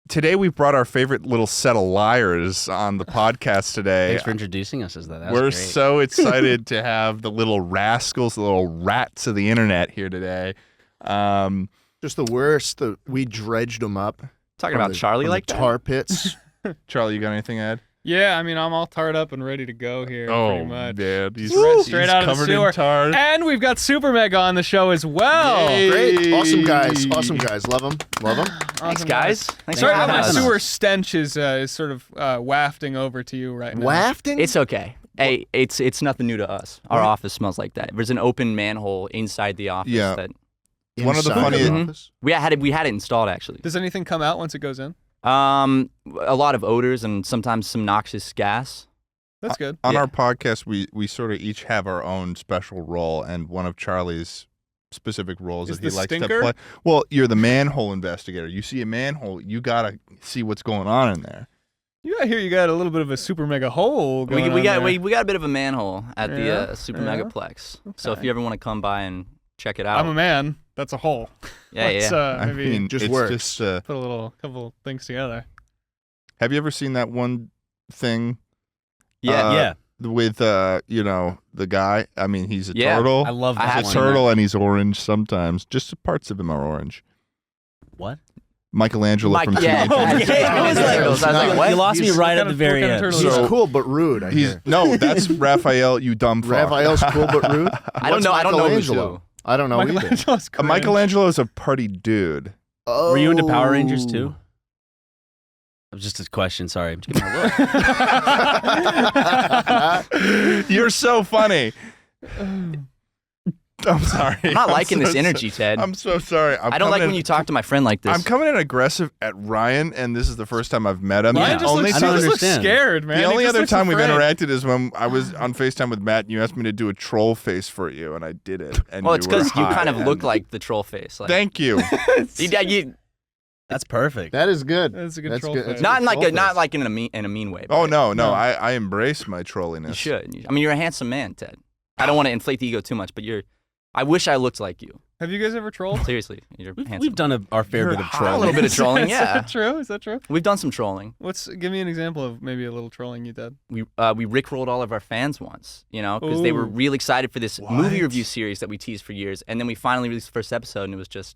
today we brought our favorite little set of liars on the podcast today. Thanks for introducing us as that. That was We're great. so excited to have the little rascals, the little rats of the internet here today. Just the worst. We dredged them up. Talking about Charlie like the that? tar pits. Charlie, you got anything, Ed? Yeah, I mean, I'm all tarred up and ready to go here. Pretty much. man. He's Straight out of the covered sewer. in tar. And we've got SuperMega on the show as well. Yay. Great. Awesome guys. Awesome guys. Love them. Love them. Thanks, guys. Thanks Sorry for that having my us. sewer stench is sort of wafting over to you right now. Wafting? It's okay. Hey, it's nothing new to us. Our office smells like that. There's an open manhole inside the office Yeah. that One of the Inside funniest- office? we had it installed actually. Does anything come out once it goes in? A lot of odors and sometimes some noxious gas. That's good. On Yeah. our podcast, we sort of each have our own special role, and one of Charlie's specific roles Is that he the likes stinker? to play. Well, you're the manhole investigator. You see a manhole, you gotta see what's going on in there. You got a little bit of a SuperMega hole going We on got there. we got a bit of a manhole at Yeah? the Super Megaplex. So if Okay. you ever want to come by and check it out, I'm a man. That's a hole. yeah, Let's, yeah. I maybe mean, just it's works. just. put a couple things together. Have you ever seen that one thing? Yeah. With the guy. I mean, he's a Yeah, turtle. I love I that have He's a seen one. turtle, and he's orange sometimes. Just parts of him are orange. What? Michelangelo from yeah, Teenage Mutant Ninja yeah, it was like- Turtles. I was like, what? You lost me He's- right what at kind the of- very what kind of end. turtle He's So- cool but rude. I He's hear. no, that's Raphael. You dumb fuck. Raphael's cool but rude. I don't What's know. I don't know who's Michelangelo? who. I don't know either. Michelangelo's cringe. Michelangelo's a party dude. Oh. Were you into Power Rangers too? That was just a question. Sorry. I'm just giving a look. You're so funny. I'm sorry. I'm not liking so this energy, Ted. I'm so sorry. I don't like when you talk to my friend like this. I'm coming in aggressive at Ryan, and this is the first time I've met him. Ryan The just only looks, I don't he just looks understand. scared, man. the He only just other looks time we've afraid. interacted is when I was on FaceTime with Matt, and you asked me to do a troll face for you, and I did it. And well, it's because because you kind of look like the troll face. Like, Thank you. That's perfect. That is good. That's a good That's troll good. face. That's not in like troll not face. like in a mean way. Oh but no, No. I embrace my trolliness. You should. I mean, you're a handsome man, Ted. I don't want to inflate the ego too much, but I wish I looked like you. Have you guys ever trolled? Seriously, you're handsome. We've done our fair You're bit of hot. trolling. A little bit of trolling, Is yeah. that true? Is that true? We've done some trolling. Give me an example of maybe a little trolling you did. We rickrolled all of our fans once, because they were Ooh. real excited for this movie What? review series that we teased for years, and then we finally released the first episode, and it was just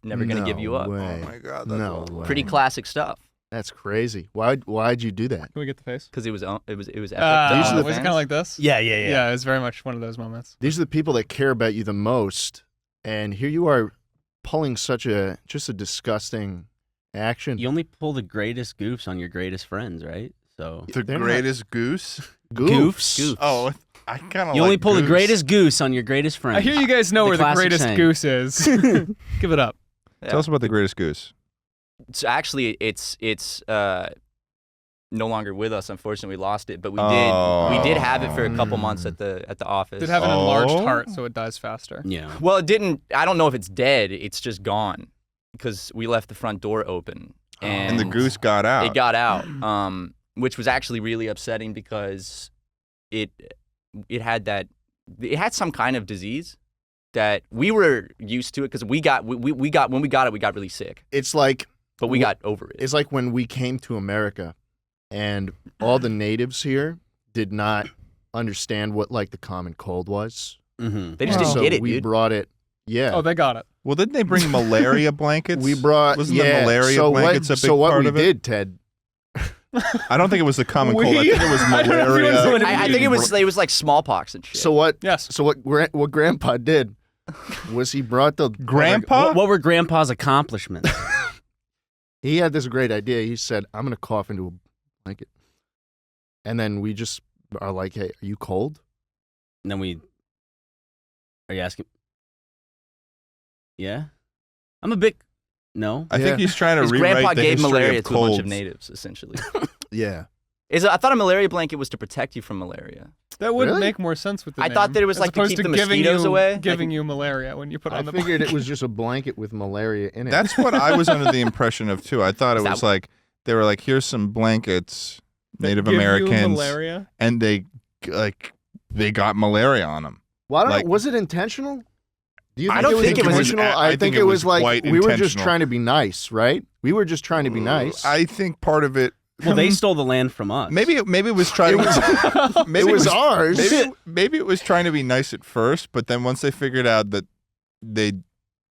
never gonna give you up. Way. Oh my god, that's No awful. way. Pretty classic stuff, That's crazy. Why'd you do that? Can we get the face? because it was epic. to These all are the Was it fans. kind of like this? Yeah. Yeah, it's very much one of those moments. These are the people that care about you the most, and here you are pulling just a disgusting action. You only pull the greatest goofs on your greatest friends, right? So The They're not- greatest goose. Goofs. Oh, I kind of. you like only pull the goose. greatest goose on your greatest friends. I hear you guys know The where the classic greatest saying. goose is. Give it up. Yeah. Tell us about the greatest goose. So actually, it's no longer with us. Unfortunately, we lost it, but we did have it for a couple months at the office. Did have an enlarged Oh. heart, so it dies faster. Yeah. Well, it didn't. I don't know if it's dead. It's just gone because we left the front door open, And the goose got out. It got out, which was actually really upsetting because it had some kind of disease that we were used to it because we got when we got it, we got really sick, It's like but we got over it. it's like when we came to America, and all the natives here did not understand what like the common cold was. Mm-hmm. They just Oh. didn't So get it, we dude. brought it. Yeah. Oh, they got it. Well, didn't they bring malaria blankets? We brought Wasn't yeah. the malaria so blankets what, a big so what part we of it? did, Ted? I don't think it was the common cold. I We- think it was I don't know if you malaria. understand I think it was like smallpox and shit. So what? Yes. So what Grandpa did was he brought the Grandpa? What were Grandpa's accomplishments? He had this great idea. He said, "I'm gonna cough into a blanket," and then we just are like, "Hey, are you cold?" And then are you asking? Yeah. I'm a bit. No. I think he's trying to His rewrite grandpa the gave history malaria of to a bunch of colds. natives, essentially. Yeah. I thought a malaria blanket was to protect you from malaria. That would Really? make more sense with the I name, thought that it was as like to opposed keep the giving mosquitoes you, away. Giving Like- you malaria when you put I on the figured blanket. it was just a blanket with malaria in it. That's what I was under the impression of too. I thought it Is that was like they were like, "Here's some blankets, That Native give you Americans," malaria. and they got malaria on them. well, I don't like- know. Was it intentional? Do you I think don't it was think it was- intentional? I I think think it it was was like quite we were just intentional. trying to be nice, right? We were just trying to be nice. I think part of it. Well, they stole the land from us. Maybe it was trying. It was ours. Maybe it was trying to be nice at first, but then once they figured out that they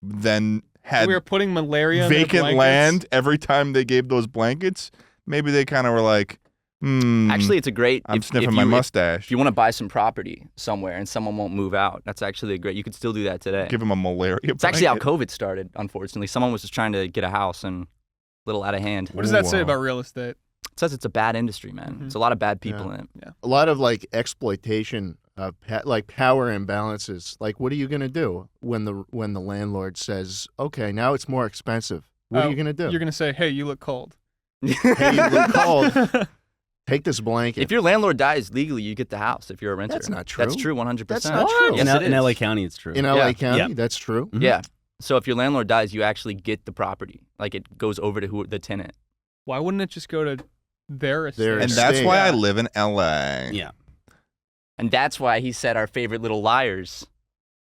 then had We were putting malaria in their vacant blankets. land every time they gave those blankets, maybe they kind of were like, Actually, it's a great. I'm if sniffing you, my mustache. If you want to buy some property somewhere and someone won't move out, that's actually a great. You could still do that today. Give him a malaria. It's actually how COVID started. Unfortunately, someone was just trying to get a house and a little out of hand. What does that say Wow. about real estate? It says it's a bad industry, man. There's a lot of bad people in it. A lot of like exploitation of like power imbalances. Like, what are you gonna do when the landlord says, "Okay, now it's more expensive"? What are you gonna do? You're gonna say, "Hey, you look cold." Hey, you look cold. Take this blanket. If your landlord dies legally, you get the house. If you're a renter, That's not true. That's true, 100%. That's not true. Yes, it in is. LA County, it's true. In LA Yeah. County, Yeah. that's true. Yeah. So if your landlord dies, you actually get the property. Like it goes over to the tenant. Why wouldn't it just go to their estate? Their And estate. that's why I Yeah. live in LA. Yeah. And that's why he said our favorite little liars.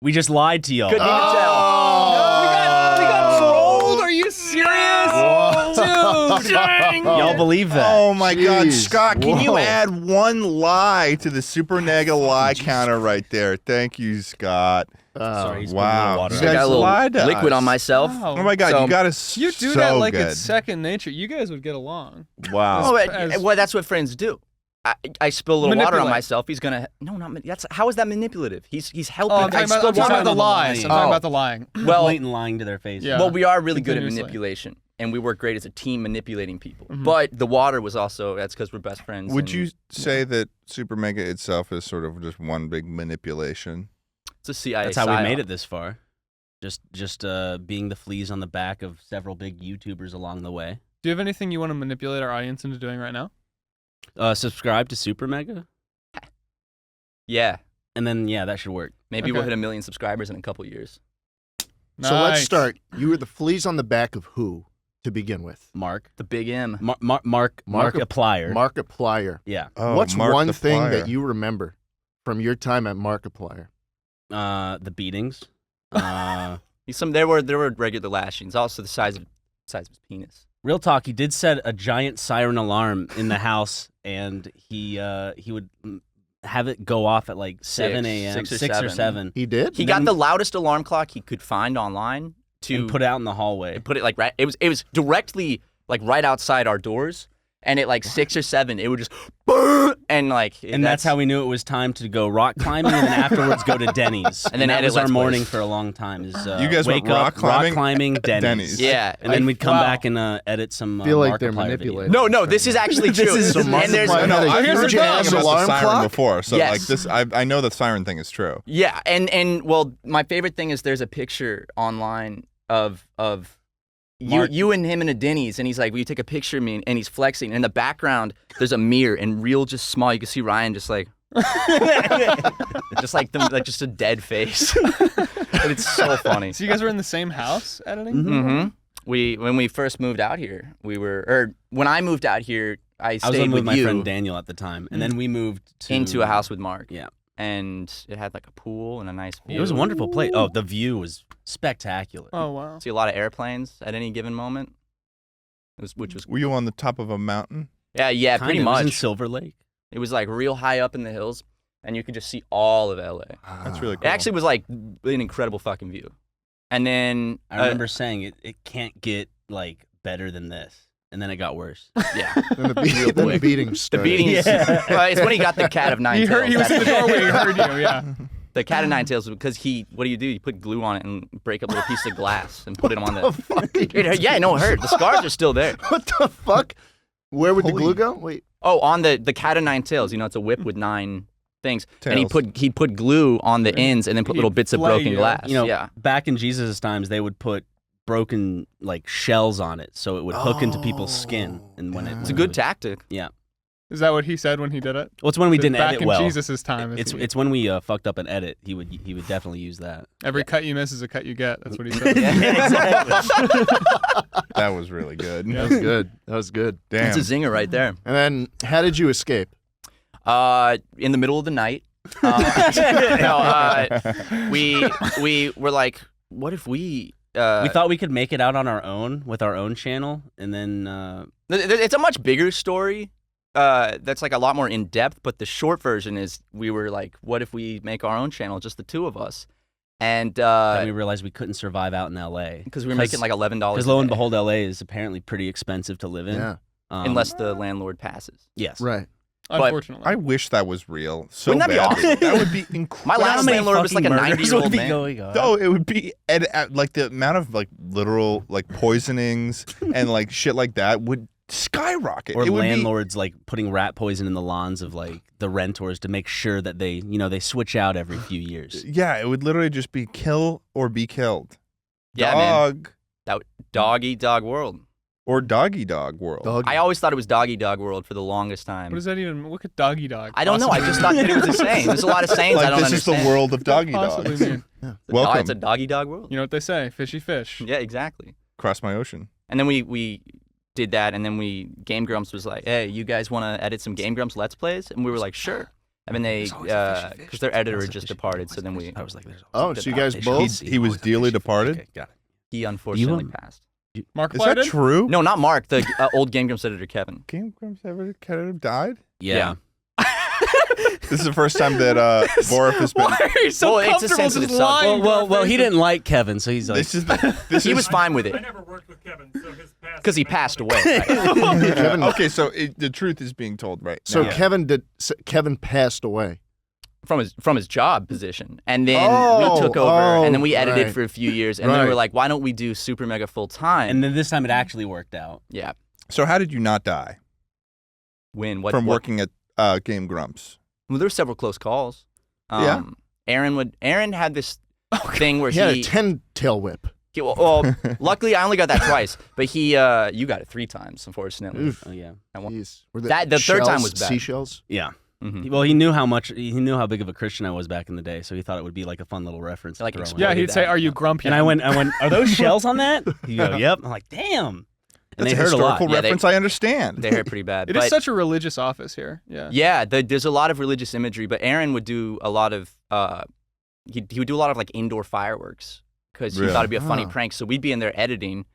We just lied to y'all. Couldn't even tell. We got trolled. Are you serious? Dude. Y'all believe that? Oh my God, Jeez. Scott! Can you Whoa. add one lie to the SuperMega lie counter right there? Thank you, Scott. Sorry, he's putting a Wow. little water You on I it. guys got a little lied to liquid us. on myself. Wow. Oh my God, So- you got us. You do so that like good. it's second nature. You guys would get along. Wow. Oh, as- well, that's what friends do. I spill a little water on Manipulate. myself. He's gonna that's how is that manipulative? He's helping. Oh, I'm talking I spilled about water the on lies. I'm talking Oh. about the lying. Well, Blatant lying to their face. Yeah. well, we are really good at Continuously. manipulation, and we work great as a team manipulating people. But the water was also that's because we're best friends. Would and you say that SuperMega itself is sort of just one big manipulation? It's a CIA. That's how we psyop. made it this far. Just being the fleas on the back of several big YouTubers along the way. Do you have anything you want to manipulate our audience into doing right now? Subscribe to SuperMega, Yeah, and then that should work. maybe we'll Okay. hit 1 million subscribers in a couple years. So let's Nice. start. You were the fleas on the back of who to begin with? Mark, The big M. Markiplier. Markiplier. Yeah. Oh, What's Mark one the thing Flyer. that you remember from your time at Markiplier? The beatings. There were regular lashings. Also the size of his penis. Real talk. He did set a giant siren alarm in the house, and he would have it go off at like 7 a.m. 6 or 6 or 7. 7. He did? He got the loudest alarm clock he could find online to And put it out in the hallway. put it like right. It was directly like right outside our doors, and at like 6 or 7, it would just and like. And that's how we knew it was time to go rock climbing, and then afterwards go to Denny's. And then that edit was our Let's morning Plays. for a long time. Is You guys wake went rock up, climbing? rock climbing, Denny's. Denny's. Yeah. And then we'd come Wow. back and edit some. feel like they're Markiplier manipulating. videos. No, this is actually true. is- So and there's Markiplier had a I've here's heard the you thing. talk about the alarm siren clock? before, so Yes. like this, I know the siren thing is true. Yeah, and well, my favorite thing is there's a picture online of you and him in a Denny's, and he's like, "Will you take a picture of me?" And he's flexing. And in the background, there's a mirror, and real just small, you can see Ryan just like, just a dead face. And it's so funny. So you guys were in the same house editing? Mm-hmm. When we first moved out here, when I moved out here, I I was stayed living with with my you friend Daniel at the time, and then we moved into a house with Mark. Yeah. And it had like a pool and a nice view. It was a wonderful place. Oh, the view was spectacular. Oh wow. See a lot of airplanes at any given moment. Which was Were you on the top of a mountain? yeah, Kind pretty of. It was in much. Silver Lake. It was like real high up in the hills, and you could just see all of LA. That's really It cool. actually was like an incredible fucking view. And then I remember saying it can't get like better than this, and then it got worse. yeah, And the beating the started. beating. Yeah. Well, it's when he got the cat of nine He tails. heard. He was in the doorway. He heard you. Yeah. The cat of nine tails because what do? You put glue on it and break up a little piece of glass and put it on the. Yeah, no, it hurt. The scars are still there. What the fuck? Where would the glue go? Wait. Oh, on the cat of nine tails. You know, it's a whip with 9 things. And Tails. he put glue on the ends and then put He'd little bits of flay broken you. glass. You know, yeah. back in Jesus' times, they would put broken like shells on it, so it would hook into people's skin. And when It's a good tactic. Yeah. Is that what he said when he did it? Well, it's when we didn't Back edit in well. Jesus' time. It's when we fucked up an edit. He would definitely use that. Every cut you miss is a cut you get. That's what he said. That was really good. That was good. That was good. Damn. It's a zinger right there. And then, how did you escape? In the middle of the night. We were like, what if we we thought we could make it out on our own with our own channel, and then it's a much bigger story. That's like a lot more in depth. But the short version is we were like, what if we make our own channel, just the two of us? And we realized we couldn't survive out in L.A. because we were making like $11. Because lo and behold, L.A. is apparently pretty expensive to live in. Yeah. Unless the landlord passes. Yes. Right. Unfortunately. I wish that was real. So Wouldn't that be badly. awesome? That would be incredible. My last landlord was like a 90-year-old man. No, it would be like the amount of like literal like poisonings and like shit like that would skyrocket. Or it would landlords like putting rat poison in the lawns of like the renters to make sure that they switch out every few years. Yeah, it would literally just be kill or be killed. Yeah, Dog. Man. Dog eat dog world. Or doggy dog world. Doggy. I always thought it was doggy dog world for the longest time. What does that even? What could doggy dog? I don't know. I just thought that it was a saying. There's a lot of sayings Like I don't this understand. is the world of doggy Possibly dogs. mean? Welcome. It's a doggy dog world. You know what they say? Fishy fish. Yeah, exactly. Cross my ocean. And then we did that, and then Game Grumps was like, hey, you guys want to edit some Game Grumps Let's Plays? And we were like, sure. And then they, because their editor had just departed, so then I was like, there's Oh, so you guys both? He was dearly departed? Okay, got it. he unfortunately passed. Markiplier Is that did? true? No, not Mark, the old Game Grumps editor, Kevin. Game Grumps ever kind of died? Yeah. This is the first time that Borif has been. Why are you so Well, it's a comfortable sensitive just subject. lying? Well, he didn't like Kevin, so he's like, He was fine with it I never worked with Kevin, so his past. because he passed away. Right? Kevin, Okay, so the truth is being told right so now. Kevin passed away. from his job position, and then Oh, we took over, and then we edited right. for a few years, and then we Right. were like, why don't we do SuperMega full time? and then this time it actually worked out. yeah, So how did you not die when what from what- working at Game Grumps? Well, there were several close calls. Yeah. Aaron had this thing where He had a 10-tail whip. well, luckily I only got that twice, but you got it 3 times, unfortunately. Oof. Oh yeah. Jeez. Were The third time was bad. Seashells? Yeah. Mhm. Well, he knew how big of a Christian I was back in the day, so he thought it would be like a fun little reference. to Like throw in. exploded Yeah, he'd say, that. "Are you grumpy?" And I went, are those shells on that? He'd go, yep. I'm like, damn. And That's they a hurt a lot. historical Yeah, they- reference. I understand. They hurt pretty bad. It but is such a religious office here. Yeah. yeah, there's a lot of religious imagery, but Aaron would do a lot of he would do a lot of like indoor fireworks because he Really? thought it'd be a funny Ah. prank. So we'd be in there editing,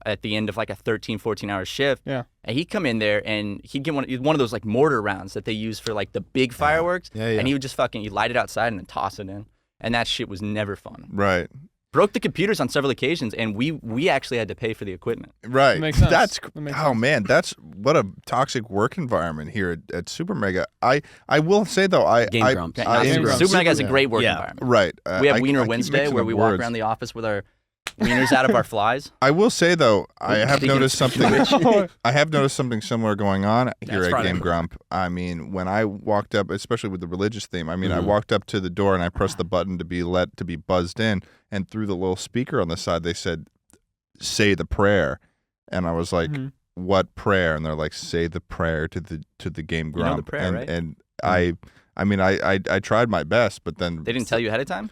at the end of like a 13, 14-hour shift. Yeah. And he'd come in there and he'd get one of those like mortar rounds that they use for like the big fireworks. Yeah, yeah. And he would just he'd light it outside and then toss it in. And that shit was never fun. Right. Broke the computers on several occasions, and we actually had to pay for the equipment. Right. Makes sense. That's That makes oh sense. man, that's what a toxic work environment here at SuperMega. I will say though, Game I Grumps. I- Game Grumps. SuperMega has a Yeah. great work Yeah. environment. right. We have I Wiener keep Wednesday mixing where up we walk words. around the office with our wieners out of our flies. I will say though, I have Speaking of noticed something. Twitch. I have noticed something similar going on here That's at Friday. Game Grump. I mean, when I walked up, especially with the religious theme, I mean, I Mhm. walked up to the door and I pressed the button to be buzzed in, and through the little speaker on the side, they said, "Say the prayer," and I was like, Mhm. "What prayer?" And they're like, "Say the prayer to the Game You know the Grump." prayer, and right? and I mean, I tried my best, but then They didn't tell you ahead of time?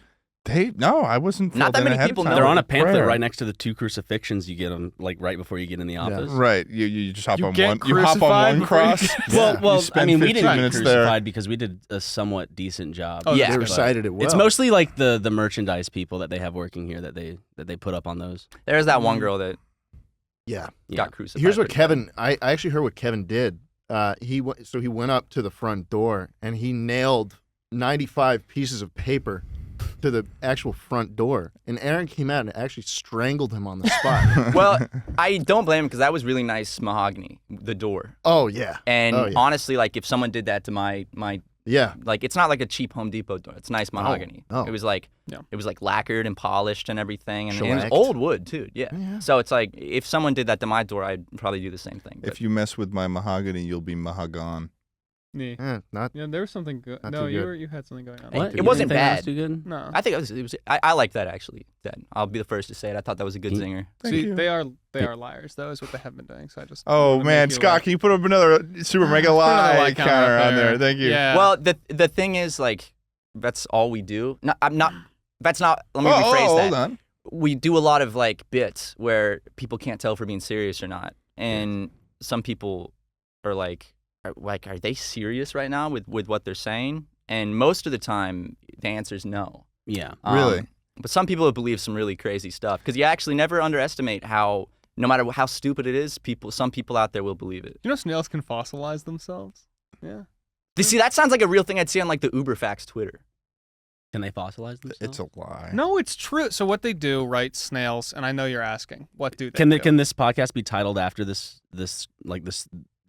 No, I wasn't. Not filled that in many ahead of people time. know They're on a The pamphlet prayer. right next to the 2 crucifixions you get on, like right before you get in the office. Right, you just hop You on get one. You hop on crucified one before you cross. get- Well, You I spend mean, we 15 didn't get minutes crucified there. because we did a somewhat decent job. Oh, Yeah. They But recited it well. It's mostly like the merchandise people that they have working here that they put up on those. There's that one girl that Yeah. got crucified. Here's what pretty Kevin. I actually heard what Kevin did. He went up to the front door and he nailed 95 pieces of paper to the actual front door. And Aaron came out and actually strangled him on the spot. bad. Well, I don't blame him because that was really nice mahogany, the door. Oh yeah. And Oh, yeah. honestly, like if someone did that to my Yeah. like it's not like a cheap Home Depot door. It's nice mahogany. Oh. It was like Yeah. it was like lacquered and polished and everything, and it was Shellacked. old wood too. Yeah. Yeah. So it's like if someone did that to my door, I'd probably do the same thing. But If you mess with my mahogany, you'll be mahagon. Yeah. Not. Yeah, there was something good. Not No, too good. you had something going on. What? It wasn't Anything else bad. Too good? No. I think it was I like that actually. Ted. I'll be the first to say it. I thought that was a good Can- zinger. Thank See, you. they are liars. Though is what they have been doing. So I just. Oh wanna man, make you Scott, aware. can you put up another Super Mega Lie counter on there? Thank you. Yeah. Well, the thing is like that's all we do. No, I'm not. That's not. Let me rephrase that. Hold on. We do a lot of like bits where people can't tell if we're being serious or not, and some people are like, are they serious right now with what they're saying? And most of the time, the answer is no. Yeah. Really? But some people believe some really crazy stuff because you actually never underestimate how, no matter how stupid it is, some people out there will believe it. You know snails can fossilize themselves? Yeah. You see, that sounds like a real thing I'd see on like the Uberfax Twitter. Can they fossilize themselves? It's a lie. No, it's true. So what they do, right? Snails, and I know you're asking, what do they Can do? can this podcast be titled after this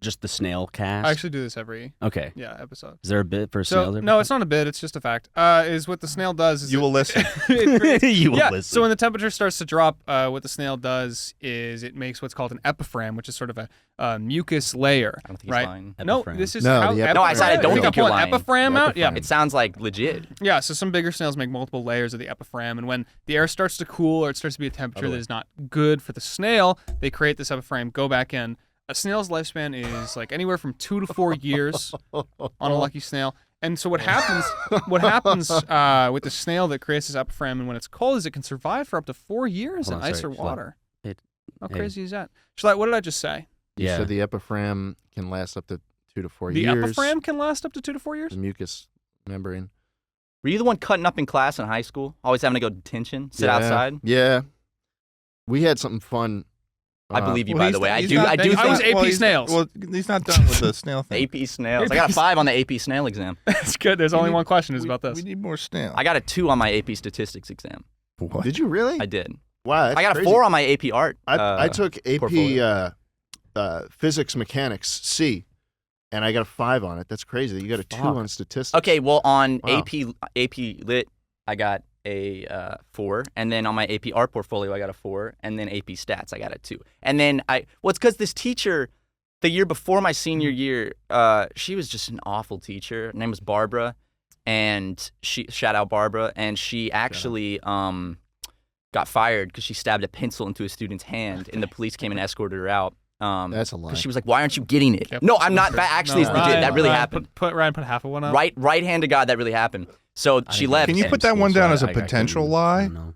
just the snail cast? I actually do this every okay. episode. Is there a bit for So snails? no, it's not a bit. It's just a fact. Is what the snail does is You will listen. it creates- You will yeah. listen. So when the temperature starts to drop, what the snail does is it makes what's called an epiphragm, which is sort of a mucus layer. I don't think he's Right. lying. No, Epiphragm. this is No, how. the epiphragm- No, I said I don't think think you're pulling lying. Epiphragm The out. Yeah. epiphragm. It sounds like legit. Yeah, so some bigger snails make multiple layers of the epiphragm, and when the air starts to cool or it starts to be a temperature that is not good for the snail, they create this epiphragm, go back in. A snail's lifespan is like anywhere from 2 to 4 years on a lucky snail. And so what happens with the snail that creates this epiphragm and when it's cold is it can survive for up to 4 years Hold in on, ice sorry, or Shlett. water. Hey. How crazy is that? Shlett, what did I just say? You Yeah. said the epiphragm can last up to 2 to 4 The years. epiphragm can last up to 2 to 4 years? The mucus membrane. Were you the one cutting up in class in high school? Always having to go to detention? Sit Yeah. outside? Yeah. We had something fun. I believe you, Well, by he's the way. not- I he's do. not- I do he's I was not- think AP he's- snails. Well, he's not done with the snail thing. AP snails. I got a 5 on the AP snail exam. That's good. There's only one question is about this. We need more snail. I got a 2 on my AP statistics exam. What? Did you really? I did. Wow. That's I got a crazy. 4 on my AP art. I took AP portfolio. physics mechanics C, and I got a 5 on it. That's crazy. You got a 2 Fuck. on statistics. Okay, well on Wow. AP Lit, I got a 4, and then on my AP Art portfolio, I got a 4, and then AP Stats, I got a 2. And then it's because this teacher, the year before my senior year, she was just an awful teacher. Her name was Barbara, and shout out Barbara, and she actually got fired because she stabbed a pencil into a student's hand, and the police came and escorted her out. That's a lie. Because she was like, "Why aren't you getting it?" Yep. No, I'm not. That actually is No, legit. Ryan- That really Ryan, happened. Ryan put half of one up. Right hand to God, that really happened. So she left. Can you put that one down as a potential lie? No.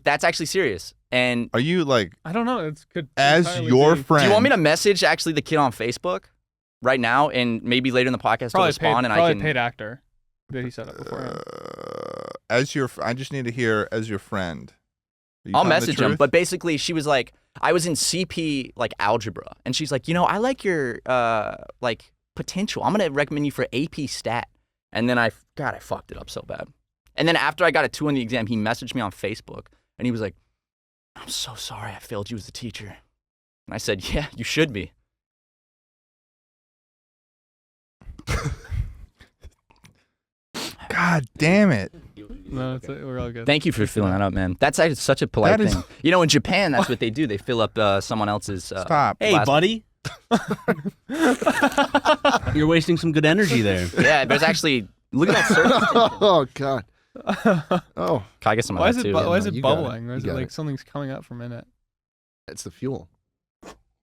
That's actually serious. And Are you like, I don't know. It could as entirely your be. friend? do you want me to message actually the kid on Facebook right now, and maybe later in the podcast he'll Probably respond, paid, and I probably can. paid actor that he set up beforehand. I just need to hear as your friend. Are you I'll telling the message him. truth? But basically, she was like, I was in CP like algebra, and she's like, I like your like potential. I'm gonna recommend you for AP Stat. And then I fucked it up so bad. And then after I got a 2 on the exam, he messaged me on Facebook, and he was like, "I'm so sorry I failed you as a teacher." And I said, "Yeah, you should be." God damn it! No, we're all good. Thank you for filling that up, man. That's actually such a polite That is- thing. In Japan, that's what they do. They fill up someone else's. Stop. Hey, last- buddy. You're wasting some good energy there. Yeah, there's actually. Look at that surface tension. Oh God. Oh, Can I get some of Why that is it? too? Why is no, it you got it. bubbling? Or is You it got like it. something's coming up from in it? it's the fuel.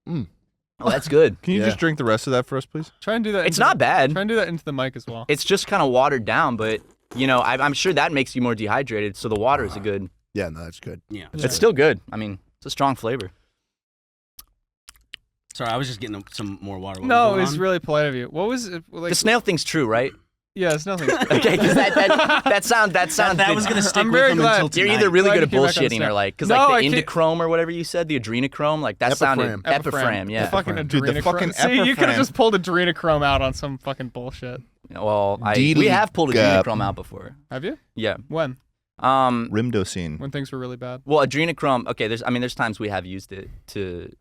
Oh, that's good. Can you Yeah. just drink the rest of that for us, please? Try and do that. It's into not bad. Try and do that into the mic as well. It's just kind of watered down, but I'm sure that makes you more dehydrated. So the water is a good. Yeah, no, that's good. Yeah. It's still good. I mean, it's a strong flavor. Sorry, I was just getting some more water. What No, was it's going on? really polite of you. What was it like? The snail thing's true, right? Yeah, it's nothing. Okay, because that sounds That was gonna stick I'm with very him glad. until You're tonight. either really Glad good at you came back on bullshitting or snail. like, because No, like I the can't- indochrome or whatever you said, the adrenochrome, like that sounded epiphragm, yeah. The fucking Dude, the adrenochrome. fucking See, you could have epiphragm. just pulled adrenochrome out on some fucking bullshit. Well, we Deedly have pulled gap. adrenochrome out before. Have you? Yeah. When? Rimdocene. When things were really bad? Well, adrenochrome. Okay, there's times we have used it to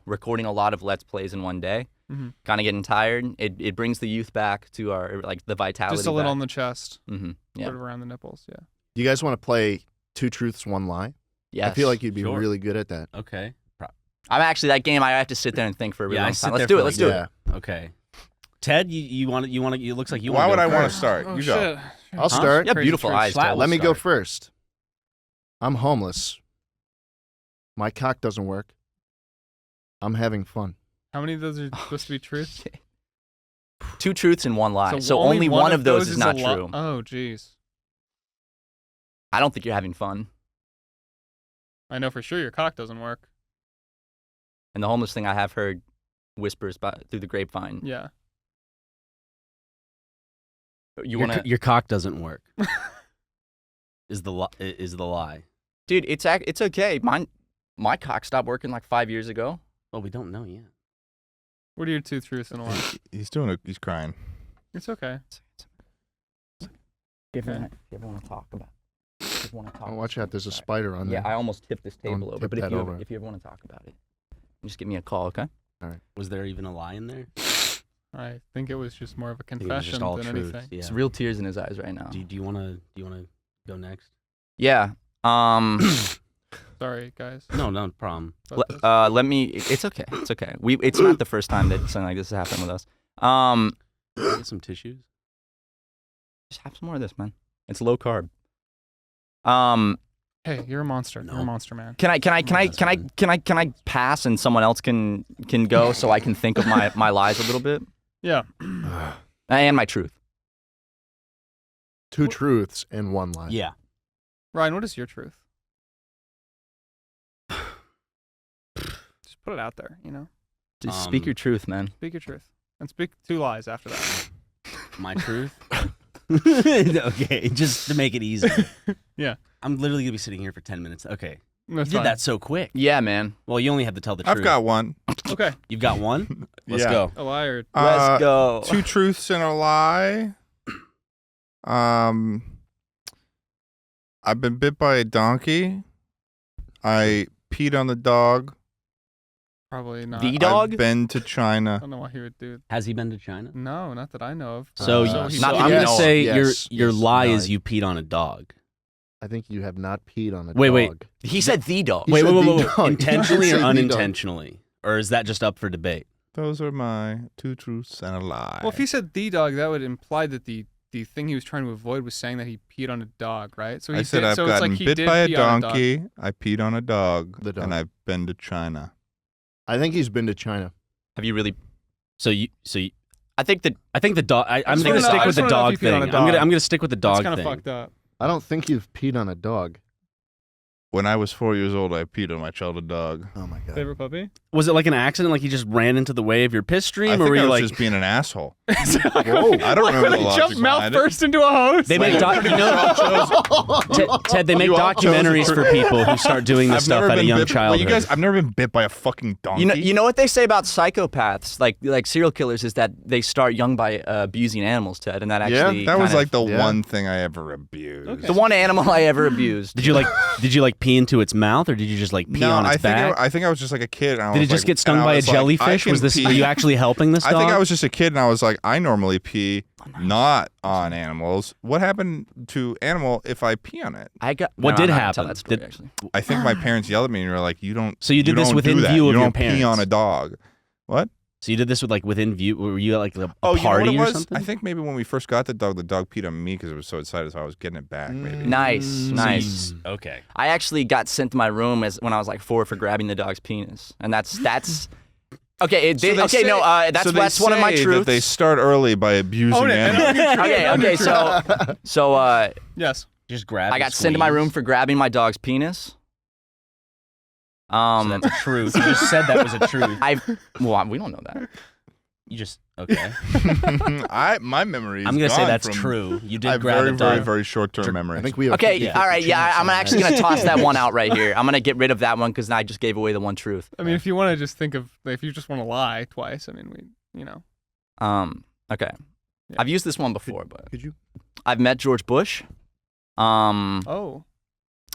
recording a lot of Let's Plays in one day. Mhm. Kind of getting tired. It brings the youth back to our the vitality. Just a little back. on the chest, Yeah. sort of around the nipples. Yeah. You guys want to play 2 truths, 1 lie? Yes. I feel like you'd be Sure. really good at that. Okay. I'm actually that game. I have to sit there and think for a really Yeah, I long sit time. Let's there do for it. Let's do yeah. it. Okay. Ted, you want to? It looks like you. Why wanna would go I want to first. start? Oh You go. shit. I'll start. Yeah, Crazy beautiful truth. eyes. Flat Ted. Let me go start. first. I'm homeless. My cock doesn't work. I'm having fun. How many of those are supposed to be truths? 2 truths and 1 lie. So only only one of those is a not li- true. Oh, jeez. I don't think you're having fun. I know for sure your cock doesn't work. And the homeless thing I have heard whispers through the grapevine. Yeah. You want to? Your cock doesn't work. is the lie. Dude, it's okay. My cock stopped working like 5 years ago. Well, we don't know yet. What are your 2 truths and a lie? He's crying. It's okay. If you ever want to talk about Oh, watch out, there's a spider on there. Yeah, I almost tipped this Don't table over. tip But that over. if you ever want to talk about it, just give me a call, okay? Was there even a lie in there? I think it was just more of a I think it was confession just all than truth. anything. Yeah. It's real tears in his eyes right now. Do you want to go next? Yeah. Sorry, guys. No problem. about this. Let me. It's okay. It's okay. It's not the first time that something like this has happened with us. Get some tissues. Just have some more of this, man. It's low carb. Hey, you're a monster. No. You're a monster, man. Can I pass and someone else can go so I can think of my lies a little bit Yeah. and my truth. 2 truths and 1 lie. Yeah. Ryan, what is your truth? Just put it out there, you know? Just speak your truth, man. Speak your truth. And speak 2 lies after that. My truth. Okay, just to make it easy. Yeah. I'm literally gonna be sitting here for 10 minutes. Okay. That's You did fine. that so quick. Yeah, man. Well, you only have to tell the truth. I've got one. Okay. You've got one? Let's Yeah. go. A liar. Let's go. 2 truths and a lie. I've been bit by a donkey. I peed on the dog. Probably not. The dog? I've been to I China. don't know why he would do it. Has he been to China? No, not that I know of. So, So he- not I'm that gonna you know of. say Yes, your yes, lie no, is you peed on a dog. I think you have not peed on a Wait. dog. He said the dog. He Wait, said wait, the wait, dog. intentionally He or said the dog. unintentionally, or is that just up for debate? Those are my 2 truths and a lie. Well, if he said the dog, that would imply that the thing he was trying to avoid was saying that he peed on a dog, right? So he I said did, I've so it's gotten like he bit did by a pee on donkey. I peed on a dog, The dog. and I've been to China. I think he's been to China. Have you really? So you I think that I think the dog. I'm just gonna wanna know- stick I with just the wanna know dog if you peed on thing. a dog. I'm gonna stick with the That's dog kind of thing. fucked up. I don't think you've peed on a dog. When I was 4 years old, I peed on my childhood dog. Oh my god. Favorite puppy? Was it like an accident? Like he just ran into the way of your piss stream, I or think were I you was like? just being an asshole. Whoa! I don't remember the He logic jumped mouth behind it. first into a hose. They make Ted. They make You all chose documentaries for- for people who start doing this I've stuff never at a been young bit. Well, childhood. you guys, I've never been bit by a fucking donkey. you know what they say about psychopaths, like serial killers, is that they start young by abusing animals, Ted, and that Yeah, actually that was kind like of, the Yeah. one thing I ever abused. Okay. the one animal I ever abused. Did you like pee into its mouth, or did you just like pee No, on its I think back? I think I was just like a kid. And I Did was it just like- get stung and I by a was like, I jellyfish? can Was this? pee. Are you actually helping this dog? I think I was just a kid, and I was like, I normally pee not on animals. What happened to animal if I pee on it? I got. What no, did I'm not gonna tell happen? that story, Did- actually. I think my parents yelled at me, and were like, "You don't." So you did this don't within do that. view of you your don't pee on parents? a dog. What? So you did this with like within view. Were you at like a Oh, you know party what it or was? something? I think maybe when we first got the dog peed on me because it was so excited, so I was getting it back. Maybe. Nice, nice. Okay. I actually got sent to my room when I was like 4 for grabbing the dog's penis, and that's okay. So they Okay, say- no, so they that's one of my say truths. that they start early by abusing Own it. animals. okay. So Yes. Just grab. I got sent to my room for grabbing my dog's penis. So that's a truth. You just said that was a truth. We don't know that. You just okay. My memory. Is I'm gonna say gone that's from- true. You I did have grab very, a very, dog. very short-term memory. I think we have. Okay, Yeah. all right, yeah. I'm actually gonna toss that one out right here. I'm gonna get rid of that one because I just gave away the one truth. I mean, if you want to just think of, like, if you just want to lie twice, I mean, you know. Okay. Yeah. I've used this one before, but Could you? I've met George Bush. Oh.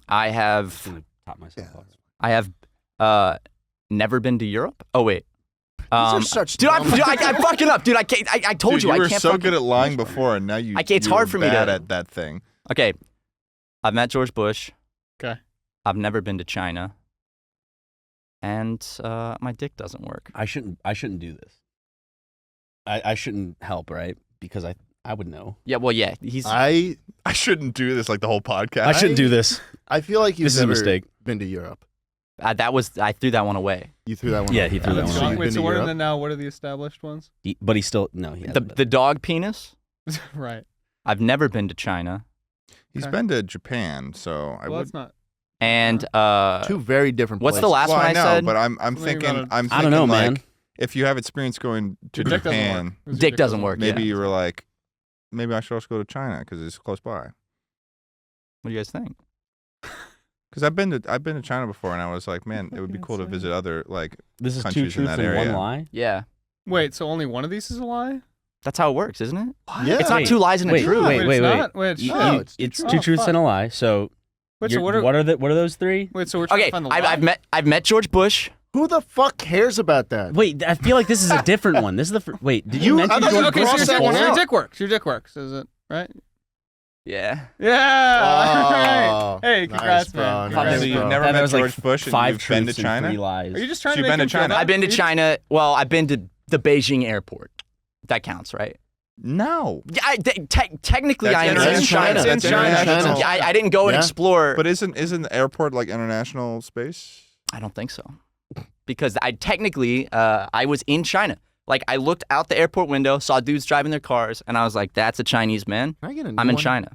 I I'm have gonna top myself Yeah. off. I have never been to Europe. Oh wait. are such dude, dumb- I'm fucking up, dude. I can't. I told Dude, you, you I were can't. so fucking- good at lying before, and now you. It's you're hard for me to- bad at that thing. Okay, I've met George Bush. Okay. I've never been to China, and my dick doesn't work. I shouldn't do this. I shouldn't help, right? Because I would know. Yeah, well, yeah, he's. I shouldn't do this like the whole podcast. I shouldn't do this. I feel like you've This is a never mistake. been to Europe. I threw that one away. You threw that one. Yeah, out. he threw that So one out. you've Wait, been so to what are Europe? the now? What are the established ones? But he still no. He The hasn't been. the dog penis. Right. I've never been to China, He's Okay. been to Japan, so I Well, would. it's not. and Two very different. what's the places. last Well, one I I know, said? but I'm Something thinking. about I'm thinking I don't know, like, man. if you have experience going to Your dick doesn't Japan, work. Your Dick doesn't work. maybe yeah. you were like, maybe I should also go to China because it's close by. What do you guys think? Because I've been to China before, and I was like, man, it would be cool to visit other like This is two countries in truths that and area. one lie. Yeah, Wait, so only one of these is a lie? that's how it works, isn't it? Yeah. It's not Wait, two lies and a wait, truth. wait, it's wait. not? Wait, shit. No, it's it's two two truths. truths Oh, and a lie. So, Wait, so what are those three? Wait, so we're trying Okay, to find the lie? I've met George Bush. Who the fuck cares about that? Wait, I feel like this is a different one. This is the wait. Did you You- mention I thought George you Okay, Bush so crossed your that one before? out. dick works. Your dick works, is it? Right? Yeah. Yeah. Oh, All right. Hey, congrats, nice, bro. man. Nice, Congrats, So you've bro. never That met was like George Bush and 5 you've been to truths and China? 3 lies. Are you just trying So to you've make been him to feel China? bad? I've been to You just- China. Well, I've been to the Beijing airport. That counts, right? No. Yeah, technically That's I am in international. China. That's international. Yeah, I didn't go and Yeah. explore. But isn't the airport like international space? I don't think so, because I was in China. Like I looked out the airport window, saw dudes driving their cars, and I was like, "That's a Chinese man. Can I get a new I'm in one? China."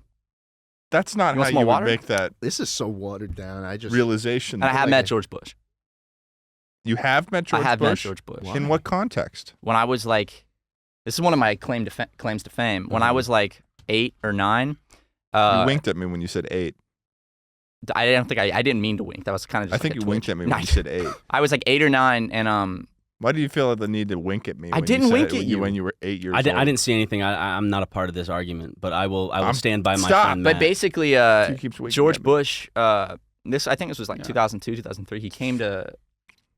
That's not You want how some more you would water? make that This is so watered down. I just realization. And I have like met it. George Bush. You have met George I have Bush? met George Bush. Wow. In what context? When I was like, this is one of my claims to fame. When I was like 8 or 9, You winked at me when you said 8. I didn't mean to wink. That was kind of just I think like a you winked twitch. at me when you said 8. I was like 8 or 9, and Why do you feel the need to wink at me? I when didn't you said wink it at you. when you were 8 years I old. didn't see anything. I'm not a part of this argument, but I will stand by my Stop. friend but Matt. basically, She keeps winking George at me. Bush. I think this was like Yeah. 2002, 2003. He came to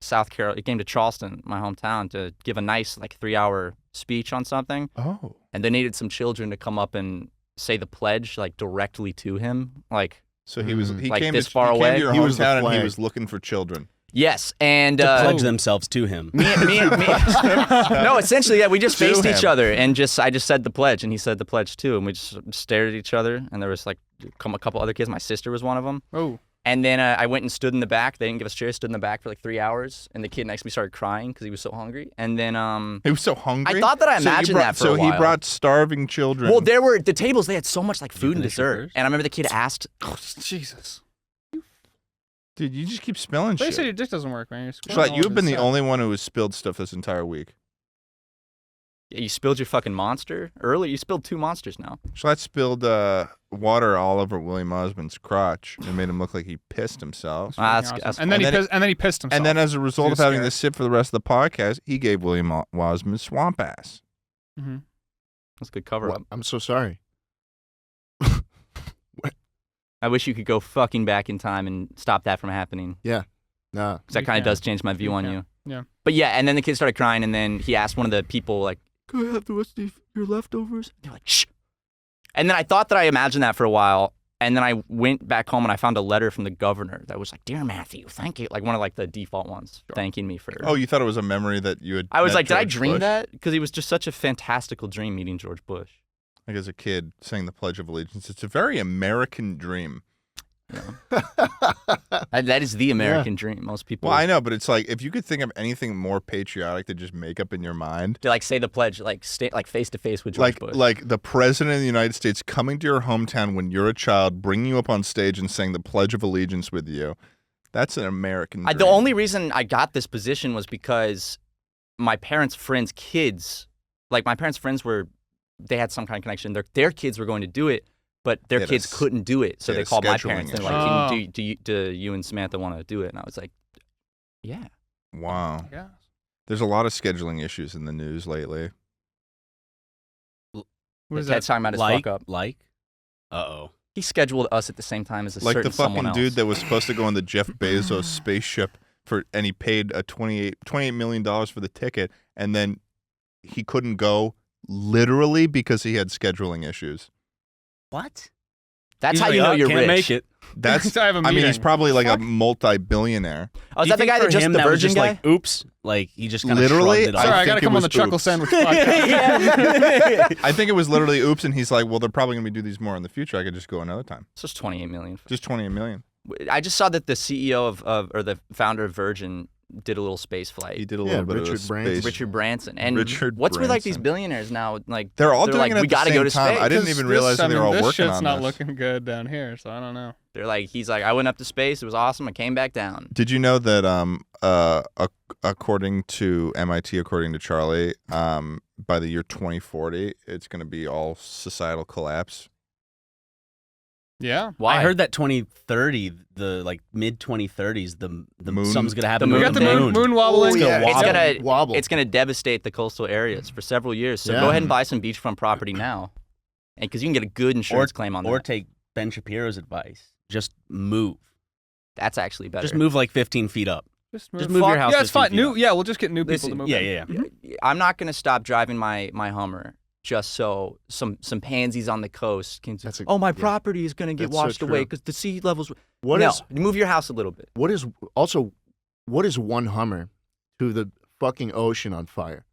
South Carolina. He came to Charleston, my hometown, to give a nice like 3-hour speech on something. Oh. And they needed some children to come up and say the pledge like directly to him. Like So he was he Like came this to, far he away? came to your He was the hometown and he flag. was looking for children. yes, and to pledge Oh. themselves to him. me. No, essentially, yeah. We just To faced him. each other and I just said the pledge, and he said the pledge too, and we just stared at each other. And there was like a couple other kids. My sister was one of them. Oh. And then I went and stood in the back. They didn't give us chairs. Stood in the back for like 3 hours, and the kid next to me started crying because he was so hungry. And then He was so hungry. I thought that I So you imagined brought- that for So a he while. brought starving children. well, there were the tables. They had so much like food and finish your dessert. first? And I remember the kid asked, Oh, Jesus. Dude, you just keep spilling They shit. said your dick doesn't work, man. You're Schlatt, squirting all you've over been the the set. only one who has spilled stuff this entire week. "Yeah, you spilled your fucking monster earlier. You spilled 2 monsters now." Schlatt spilled water all over William Osmond's crotch. It made him look like he pissed himself. Ah, Fucking that's awesome. And then And then he pissed himself. And then as a result of was having scared. to sit for the rest of the podcast, he gave William Osmond swamp ass. Mhm. That's a good cover up. Well, I'm so sorry. I wish you could go fucking back in time and stop that from happening. Nah. Because that You kind of can. does change my view You on can. you. Yeah. But yeah, and then the kid started crying, and then he asked one of the people, like, "Can I have the rest of your leftovers?" They're like, "Shh." And then I thought that I imagined that for a while, and then I went back home and I found a letter from the governor that was like, "Dear Matthew, thank you." Like one of like the default ones, thanking me for. Oh, you thought it was a memory that you had. I was met like, did I George dream Bush? that? Because he was just such a fantastical dream meeting George Bush. Like as a kid, saying the Pledge of Allegiance. It's a very American dream. That is the American dream. Most people. Well, I know, but it's like if you could think of anything more patriotic to just make up in your mind, to like say the pledge, like like face to face with George Bush. like the president of the United States coming to your hometown when you're a child, bringing you up on stage and saying the Pledge of Allegiance with you. That's an American dream. The only reason I got this position was because my parents' friends' kids, like my parents' friends they had some kind of connection. Their kids were going to do it, but their They had kids couldn't do it. So they they had a called my scheduling parents. They're issue. like, Oh. do you and Samantha want to do it? And I was like, yeah. Wow. Yeah. There's a lot of scheduling issues in the news lately. What is Ted's that? talking about his Like, fuck up. Uh-oh. He scheduled us at the same time as a Like certain the someone fucking else. dude that was supposed to go on the Jeff Bezos spaceship and he paid a $28 million for the ticket, and then he couldn't go literally because he had scheduling issues. What? That's He's how like, you know "Oh, you're can't rich. make it. That's. I have a I mean, he's meeting. probably like Fuck. a multi-billionaire. Oh, is Do you that the think guy for that just him the that was virgin just guy? like, oops, like he just kind of Literally? shrugged it Sorry, off. I gotta think it come on was the Chuckle oops. Sandwich podcast. Yeah. I think it was literally oops, and he's like, well, they're probably going to do these more in the future. I could just go another time. It's just 28 million. Just 28 million. I just saw that the CEO or the founder of Virgin did a little space flight. He did a Yeah, little bit Richard of Branson. space. Richard Branson. And Richard what's with like these Branson. billionaires now? Like They're all they're doing like, it at we the gotta same go to time. space. I didn't even realize that they were all this working shit's on not this. looking good down here, so I don't know. They're like, he's like, I went up to space. It was awesome. I came back down. Did you know that according to MIT, according to Charlie, by the year 2040, it's going to be all societal collapse? Yeah. Why? I heard that 2030, the mid 2030s, the Moon. something's gonna happen. The We to got the moon Oh, wobbling. yeah. It's Wobble. gonna Wobble. It's gonna devastate the coastal areas for several years. So Yeah. go ahead and buy some beachfront property now, and because you can get a good insurance claim on Or that. take Ben Shapiro's advice. Just move. That's actually better. Just move like 15 feet up. Just Just move your house. Yeah, it's 15 fine. feet New. up. Yeah, we'll just get new people Listen, to move. Yeah, in. yeah. I'm not gonna stop driving my Hummer just so some pansies on the coast can say, That's a- oh, my yeah. property is gonna get That's so washed away true. because the sea levels. What no, is move your house a little bit. what is one Hummer to the fucking ocean on fire?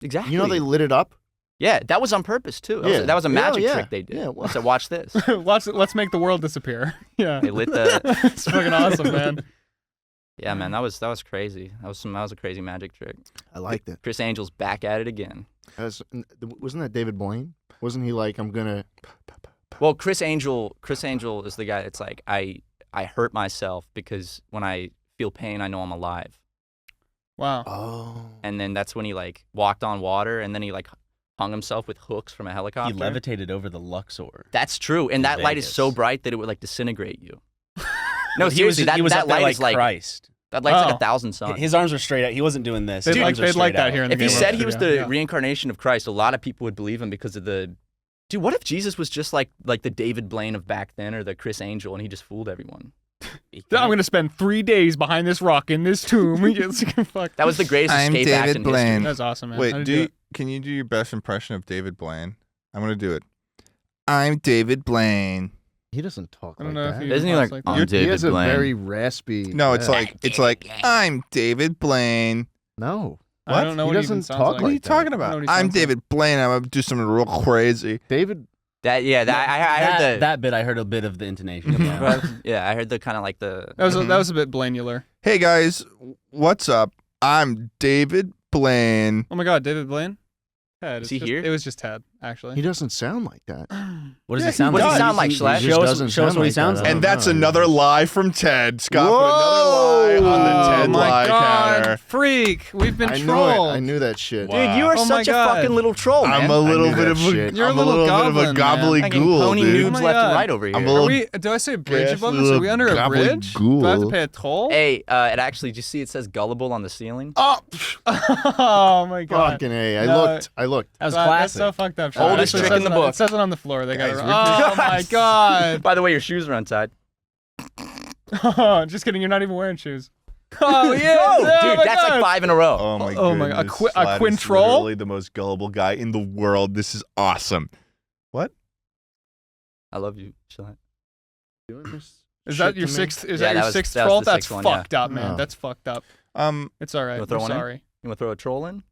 Exactly. You know they lit it up. Yeah, that was on purpose too. Yeah. That was a magic Yeah, trick they did. yeah, well- So watch this. Let's make the world disappear. Yeah. They lit the. It's fucking awesome, man. Yeah, man, that was crazy. That was a crazy magic trick. I liked it. Chris Angel's back at it again. Wasn't that David Blaine? Wasn't he like, I'm gonna? Well, Chris Angel is the guy that's like, I hurt myself because when I feel pain, I know I'm alive. Wow. Oh. And then that's when he like walked on water, and then he like hung himself with hooks from a helicopter. He levitated over the Luxor. That's true, and that light is so Vegas. bright that it would like disintegrate you. No, He was seriously, he was that up there light like is like Christ. that light's like Oh. 1,000 suns. His arms were straight out. He wasn't doing this. They'd His like- arms were they'd like straight that out. here in the If he Game of said he was Thrones, the yeah. reincarnation of Christ, a lot of people would believe him because of the. Dude, what if Jesus was just like the David Blaine of back then, or the Chris Angel, and he just fooled everyone? I'm gonna spend 3 days behind this rock in this tomb. Fuck. That was the greatest I'm escape act David in Blaine. history. That's awesome, man. How Wait, did you do it? can you do your best impression of David Blaine? I'm gonna do it. I'm David Blaine. He doesn't talk I like don't know if that. he Isn't he talks like, that. I'm He David has a Blaine? very raspy. No, it's yeah. like I'm David Blaine. No. I don't know He what he doesn't even sounds talk like. What are you like that. talking I don't know about? what he I'm sounds like. David Blaine. I'm gonna do something real crazy. David. I heard that bit, I heard a bit of the intonation. yeah, I heard the kind of like the. That was a bit Blainular. Hey guys, what's up? I'm David Blaine. Oh my God, David Blaine. Ted. Is he here? It was just Ted, actually. He doesn't sound like that. What does Yeah, he sound What like? does he sound like, Schlatt? He just doesn't Show us sound what he like sounds that. like. And that's no, another he's- lie from Ted. Scott put another lie on the Ted my lie God, counter. freak! We've been I knew trolled. it. I knew that shit. Wow. Dude, you are Oh my such a God. fucking little troll, man. I'm a little knew bit that of shit. You're a I'm little little bit of a goblin, man. gobbly Fucking ghoul, pony dude. Oh noobs my left and God. right over here. I'm a Are little- we? Do I say bridge Yes, above us? Are we under a gobbly bridge? Do I have to ghoul. pay a toll? Hey, it actually, did you see it says gullible on the ceiling? Oh, Oh my God. fucking A. No. I looked. That was That's classic. so fucked up. Oldest Actually, trick it in says the it on- book. It says it on the floor. They got Guys, it. we're Oh just- my God. By the way, your shoes are untied. Just kidding. You're not even wearing shoes. Oh yeah, Go! oh, Dude, my that's God. like 5 in a row. Oh my Oh my God. goodness. A Schlatt is quintrol? literally the most gullible guy in the world. This is awesome. What? I love you, Schlatt. Is that your sixth? Is Yeah, that that your was- sixth that was troll? the That's sixth one, yeah. fucked up, man. Oh. That's fucked up. It's all right. You wanna We're throw one in? sorry. You want to throw a troll in?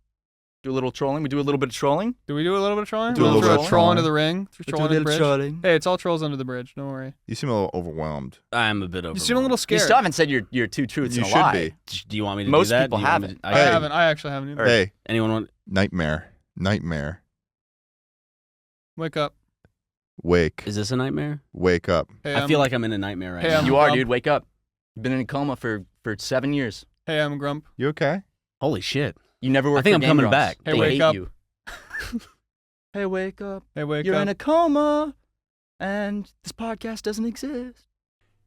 Do a little trolling? We do a little bit of trolling? Do we do a little bit of trolling? Do a We'll little throw bit a of troll trolling. under the ring. Throw a troll under the bridge. trolling. Hey, it's all trolls under the bridge. Don't worry. You seem a little overwhelmed. I'm a bit over. You seem a little You scared. still haven't said your two truths You and a should lie. be. Do you want me to Most do that? people Do you want me haven't. to- I haven't. I actually haven't either. Or- Hey, Anyone want? nightmare. Nightmare. Wake up. Wake. Is this a nightmare? Wake up. Hey, I feel like I'm in a nightmare right Hey, now. I'm You are, Grump. dude. Wake up. You've been in a coma for 7 years. Hey, I'm Grump. You okay? Holy shit! You never worked think for I'm Game coming Grumps. back. Hey, They wake hate up. you. Hey, wake up. Hey, wake You're up. in a coma, and this podcast doesn't exist.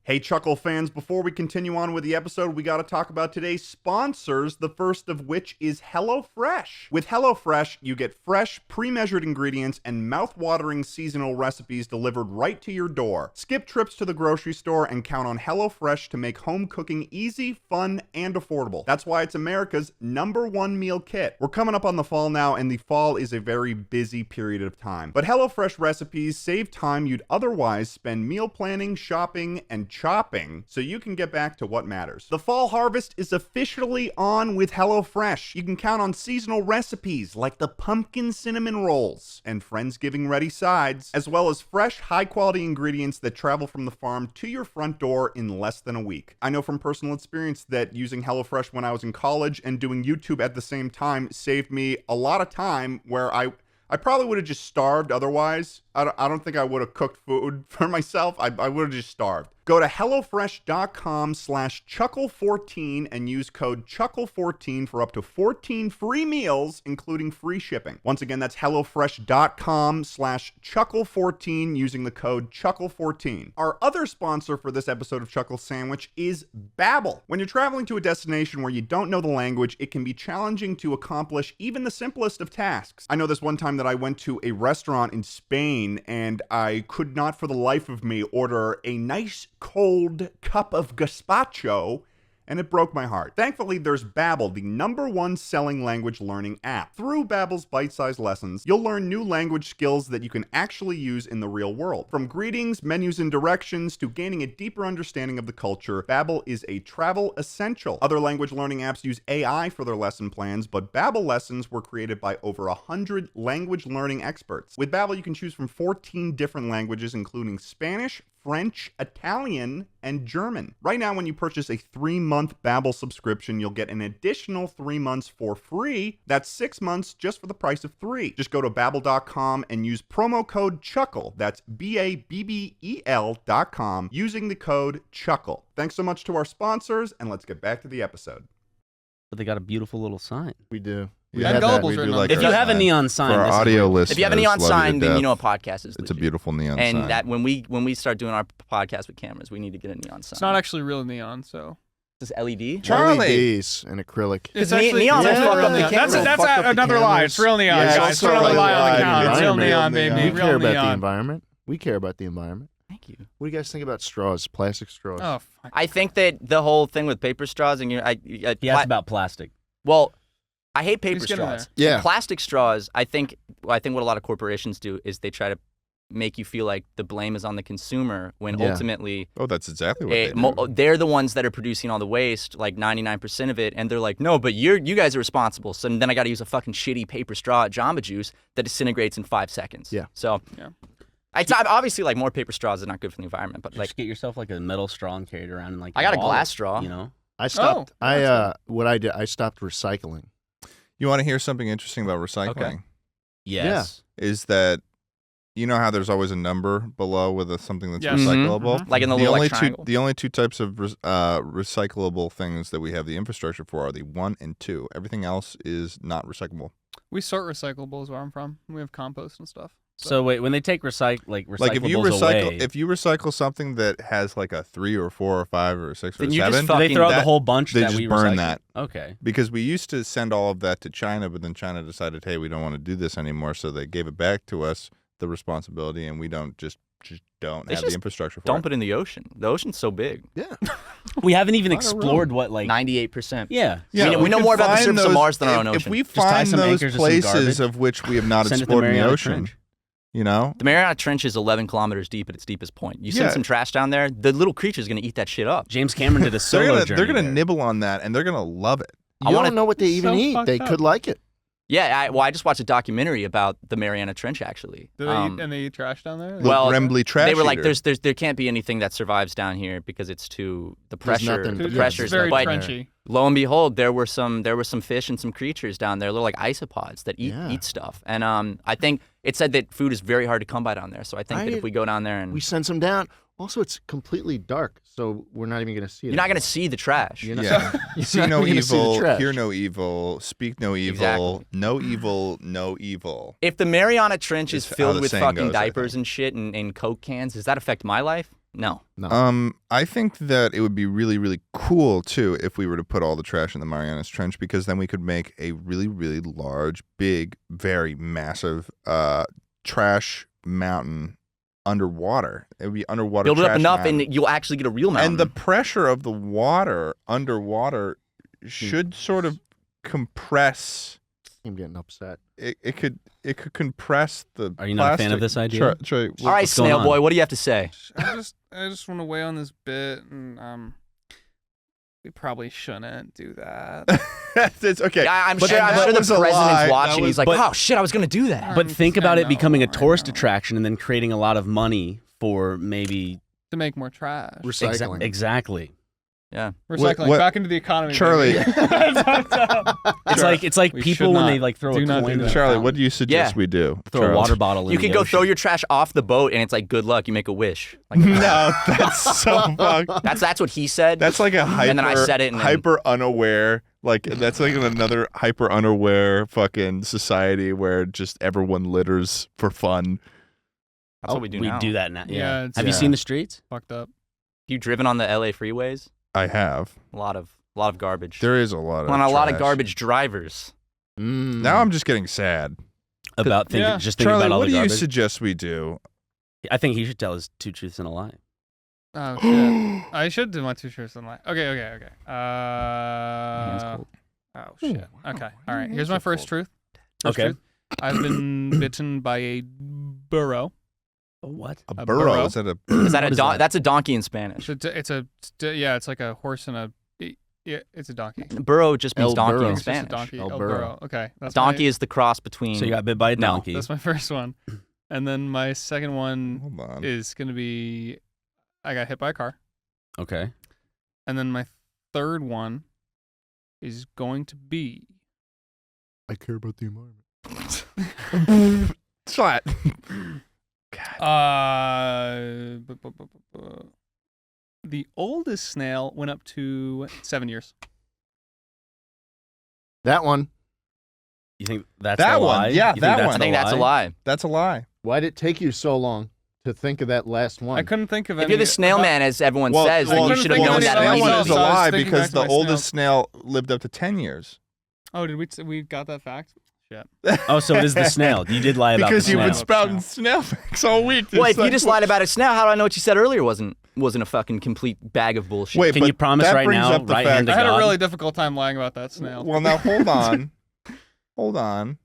Hey, Chuckle fans, before we continue on with the episode, we got to talk about today's sponsors, the first of which is HelloFresh. With HelloFresh, you get fresh, pre-measured ingredients and mouth-watering seasonal recipes delivered right to your door. Skip trips to the grocery store and count on HelloFresh to make home cooking easy, fun, and affordable. That's why it's America's #1 meal kit. We're coming up on the fall now, and the fall is a very busy period of time. But HelloFresh recipes save time you'd otherwise spend meal planning, shopping, and chopping, so you can get back to what matters. The fall harvest is officially on with HelloFresh. You can count on seasonal recipes like the pumpkin cinnamon rolls and Friendsgiving ready sides, as well as fresh, high-quality ingredients that travel from the farm to your front door in less than a week. I know from personal experience that using HelloFresh when I was in college and doing YouTube at the same time saved me a lot of time where I I probably would have just starved otherwise. I don't think I would have cooked food for myself. I would have just starved. Go to HelloFresh.com/Chuckle14 and use code Chuckle14 for up to 14 free meals, including free shipping. Once again, that's HelloFresh.com/Chuckle14 using the code Chuckle14. Our other sponsor for this episode of Chuckle Sandwich is Babbel. When you're traveling to a destination where you don't know the language, it can be challenging to accomplish even the simplest of tasks. I know this one time that I went to a restaurant in Spain and I could not for the life of me order a nice cold cup of gazpacho, and it broke my heart. Thankfully, there's Babbel, the #1 selling language learning app. Through Babbel's bite-sized lessons, you'll learn new language skills that you can actually use in the real world. From greetings, menus, and directions to gaining a deeper understanding of the culture, Babbel is a travel essential. Other language learning apps use AI for their lesson plans, but Babbel lessons were created by over 100 language learning experts. With Babbel, you can choose from 14 different languages, including Spanish, French, Italian, and German. Right now, when you purchase a 3-month Babbel subscription, you'll get an additional 3 months for free. That's 6 months just for the price of 3. Just go to Babbel.com and use promo code CHUCKLE. That's BABBEL.com using the code CHUCKLE. Thanks so much to our sponsors, and let's get back to the episode. But they got a beautiful little sign. We do. And Gullible's written on If you have a neon sign, for our this is audio great. listeners, If you have a neon love sign, to then you death. know a podcast is It's a legit. beautiful neon And sign. that when we start doing our podcast with cameras, we need to get a neon sign. It's not actually real neon, so. It's LED. LEDs and acrylic. It's actually- neon's yeah, fucked up the That's, camera. that's Fucked up the another lie. cameras. It's real neon. Yeah, guys. it's It's not a also lie on the real count. It's real neon, baby. We Real care about the neon. environment. We care about the environment. Thank you. What do you guys think about straws? Plastic straws. Oh, fuck. I think that the whole thing with paper straws and He asked about plastic. well, I hate paper He's getting straws. there. Yeah. Plastic straws. I think what a lot of corporations do is they try to make you feel like the blame is on the consumer when Yeah. ultimately Oh, that's exactly what they do. they're the ones that are producing all the waste, like 99% of it, and they're like, no, but you guys are responsible. So then I got to use a fucking shitty paper straw at Jamba Juice that disintegrates in 5 seconds. Yeah. So, Yeah. obviously, like more paper straws is not good for the environment, but like Just get yourself like a metal straw and carry it around in like. I got a wallet, glass straw. You know. I stopped. that's What I did, I stopped recycling. You want to hear something interesting about recycling? Okay. Yes. Is that you know how there's always a number below with something that's Yes. recyclable? Mhm. like in the The little only like, two triangle. the only two types of recyclable things that we have the infrastructure for are the 1 and 2. Everything else is not recyclable. We sort recyclables where I'm from. We have compost and stuff. So wait, when they take recyclables Like if you away, recycle something that has like a 3 or 4 or 5 or 6 or Then you just 7, do they fucking- throw out the that- whole bunch they that just we burn recycle? that. Okay. because we used to send all of that to China, but then China decided, hey, we don't want to do this anymore, so they gave it back to us, the responsibility, and we don't don't They have just the infrastructure for Dump it. it in the ocean. The ocean's so big. Yeah. We haven't even Lot of room. explored what like. 98%. Yeah. Yeah, we know could more about the find surface of those- Mars than our own if ocean. we Just tie find some those anchors to some places garbage, of which we have not send it to explored in the Mariana ocean, Trench. you know, The Mariana Trench is 11 kilometers deep at its deepest point. You send Yeah. some trash down there, the little creature's going to eat that shit up. James Cameron did a solo journey. they're gonna there. nibble on that, and they're gonna love it. You wanna- don't know what they even So eat. fucked They up. could like it. Yeah, I just watched a documentary about the Mariana Trench, actually. Do they eat, and they eat trash down there? The Well, Grembley trash they were like, eater. there can't be anything that survives down here because it's too the There's pressure. nothing- The yeah, pressure. It's very but trenchy. lo and behold, there were some fish and some creatures down there, little like isopods that Yeah. eat stuff. And I think it said that food is very hard to come by down there. So I think that if we go down there and We send some down. Also, it's completely dark, so we're not even going to see it. you're not going to see the trash. You're not- Yeah. You're See not no even gonna see the evil, trash. hear no evil, speak no evil, Exactly. no evil, no evil. If the Mariana Trench is Is how filled the with saying fucking goes, I diapers think. and shit and Coke cans, does that affect my life? No. No. I think that it would be really, really cool too if we were to put all the trash in the Marianas Trench, because then we could make a really, really large, big, very massive trash mountain underwater. It would be underwater. Build it up trash enough mountain. and you'll actually get a real mountain. And the pressure of the water underwater should sort of compress. I'm getting upset. It could compress the. Are you not a fan of plastic. this idea? Troy, All right, what's going Snail on? Boy, what do you have to say? I just want to weigh on this bit, and we probably shouldn't do that. it's okay. Yeah, I'm But sure that the was a lie. president's That watching. was- He's like, but- oh shit, I was gonna do that. But think about I it becoming a know, I tourist know. attraction and then creating a lot of money for maybe To make more trash. Recycling. exactly. Yeah. Recycling what- back into the economy. Charlie. baby. It's like We people should when not. they like throw Do a not coin. do in that. the Charlie, fountain. what do you suggest Yeah. we do? Throw a Charles? water bottle in You the can go throw ocean. your trash off the boat, and it's like good luck. You make a wish. Like, No, that's so fucked. that's what he said. That's like a hyper, And then I said it, and then- hyper unaware. Like that's like another hyper unaware fucking society where just everyone litters for fun. That's what we do We now. do that now. Yeah, Yeah. it's- Have you Yeah. seen the streets? Fucked up. You driven on the LA freeways? I have. A lot of garbage. There is a lot of. On a lot of trash. garbage drivers. Now I'm just getting sad. About thinking, Yeah. just thinking Charlie, about all what the do you garbage. suggest we do? I think he should tell us 2 truths and a lie. Oh shit! I should do my 2 truths and a lie. Okay. Oh shit. Okay. All right. Here's my first truth. First Okay. truth. I've been bitten by a burrow. What? A A burrow? burrow? Is that a? Is that What a is don- that? That's a donkey in Spanish. It's like a horse and a. Yeah, it's a donkey. Burro just means El donkey burro. in It's just a Spanish. donkey. El El burro. burro. Okay. That's Donkey my, is the cross between. So you got bit by a No, donkey. That's my first one. And then my second one Hold on. is gonna be, I got hit by a car. Okay. And then my third one is going to be. I care about the environment. Shot. The oldest snail went up to 7 years. That one. You think that's That a one, lie? yeah, You think that that's one. I think that's a lie. That's a lie. Why did it take you so long to think of that last one? I couldn't think of If any. you're the snail man, as everyone says, then well, you should have I known couldn't that think of That one any is a So I was lie thinking because back to the my oldest snail lived up to 10 years. Oh, did we got that fact? Shit. Oh, so it is the snail. You did lie about Because the you've snail. been spouting snail facts all week. well, It's if you like, just lied about a snail, how do I know what you said earlier wasn't a fucking complete bag of bullshit? Wait, Can but you promise that right brings now, up the right fact- hand to I had a God? really difficult time lying about that snail. Well, now hold on. Hold on.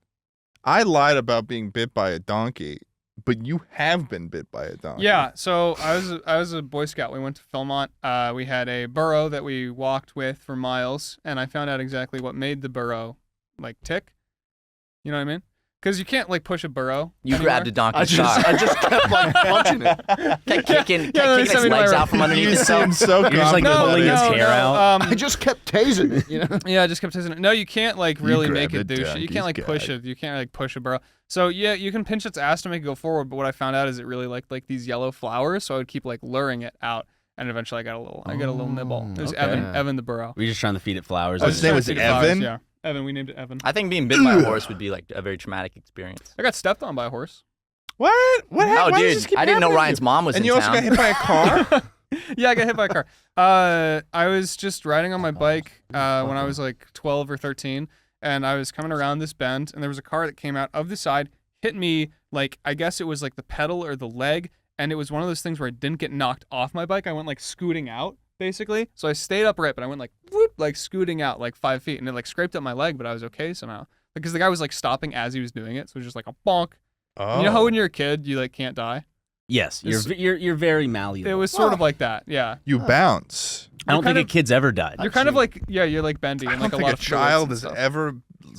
I lied about being bit by a donkey, but you have been bit by a donkey. Yeah, so I was a Boy Scout. We went to Philmont. We had a burro that we walked with for miles, and I found out exactly what made the burro like tick. You know what I mean? Because you can't like push a burro. You anywhere. grabbed a donkey's car. I just kept like punching it. Kept kicking they its sent me to legs my out from underneath You itself. seem so You're just, like, confident. pulling his hair out. I just kept tasing it. You know. Yeah, I just kept saying it. No, you can't like really make grabbed it a do shit. You can't like donkey's push guy. it. You can't like push a burro. So yeah, you can pinch its ass to make it go forward. But what I found out is it really liked like these yellow flowers. So I would keep like luring it out, and eventually I got a little nibble. It was okay. Evan the burro. Were you just trying to feed it flowers? Oh, I his just name tried was to feed it flowers, Evan? Yeah, Evan. We named it Evan. I think being bitten by a horse would be like a very traumatic experience. I got stepped on by a horse. What? What happened? Oh, Why does this dude, keep I didn't know happening to Ryan's you? mom was And in you also town. got hit by a car? Yeah, I got hit by a car. I was just riding on my bike when I was like 12 or 13, and I was coming around this bend, and there was a car that came out of the side, hit me like, I guess it was like the pedal or the leg, and it was one of those things where I didn't get knocked off my bike. I went like scooting out, basically. So I stayed upright, but I went like whoop, like scooting out like 5 feet, and it like scraped up my leg, but I was okay somehow. Because the guy was like stopping as he was doing it, so it was just like a bonk. Oh. You know how when you're a kid, you like can't die? Yes, you're very malleable. It was sort of like that, yeah. You bounce. I don't kind think of- a kid's ever died. You're kind of like, yeah, you're like bendy I and don't like a think lot a of child fluids has and stuff. ever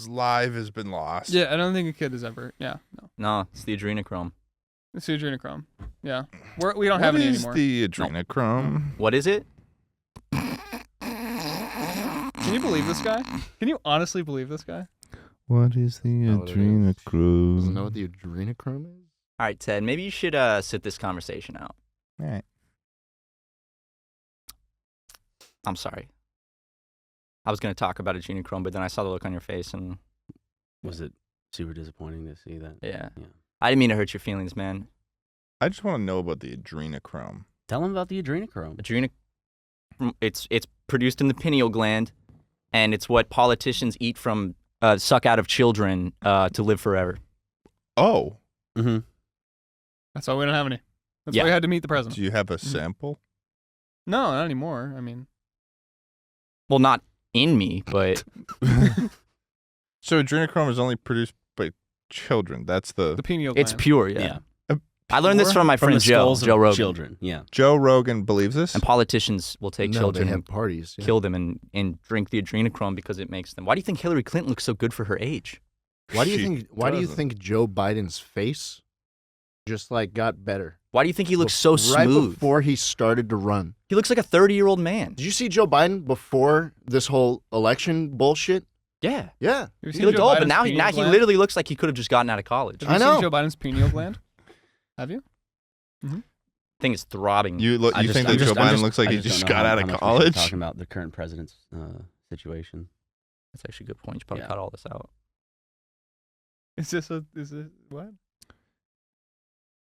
live has been lost. Yeah, I don't think a kid has ever. Yeah, no. No, it's the adrenochrome. It's the adrenochrome. Yeah, we don't What have any is anymore. the adrenochrome? What is it? Can you believe this guy? Can you honestly believe this guy? What is the Know what it is. adrenochrome? Doesn't know what the adrenochrome is. All right, Ted, maybe you should sit this conversation out. All right. I'm sorry. I was going to talk about adrenochrome, but then I saw the look on your face, and Was it super disappointing to see that? yeah. Yeah. I didn't mean to hurt your feelings, man. I just want to know about the adrenochrome. Tell him about the adrenochrome. It's produced in the pineal gland, and it's what politicians eat from, suck out of children to live forever. Oh, Mm-hmm. That's why we don't have any. That's Yeah. why we had to meet the president. do you have a sample? No, not anymore. I mean, Well, not in me, but So adrenochrome is only produced by children. That's the the pineal gland. it's pure, yeah. Yeah. I learned this from my From friend the Joe, skulls Joe of Rogan. children. Yeah. Joe Rogan believes this. And politicians will take No, children they have and parties. Yeah. kill them and drink the adrenochrome because it makes them. Why do you think Hillary Clinton looks so good for her age? Why do you She think? Why do you doesn't. think Joe Biden's face just like got better? Why do you think he looks so Right smooth? before he started to run. He looks like a 30-year-old man. Did you see Joe Biden before this whole election bullshit? Yeah. Yeah. Have you He seen looked Joe old, but Biden's now he pineal gland? literally looks like he could have just gotten out of college. Have you I know. seen Joe Biden's pineal gland? Have you? Thing is throbbing. You think that Joe Biden looks like he just got out of college? Talking about the current president's situation. That's actually a good point. You should probably Yeah. cut all this out. Is this what?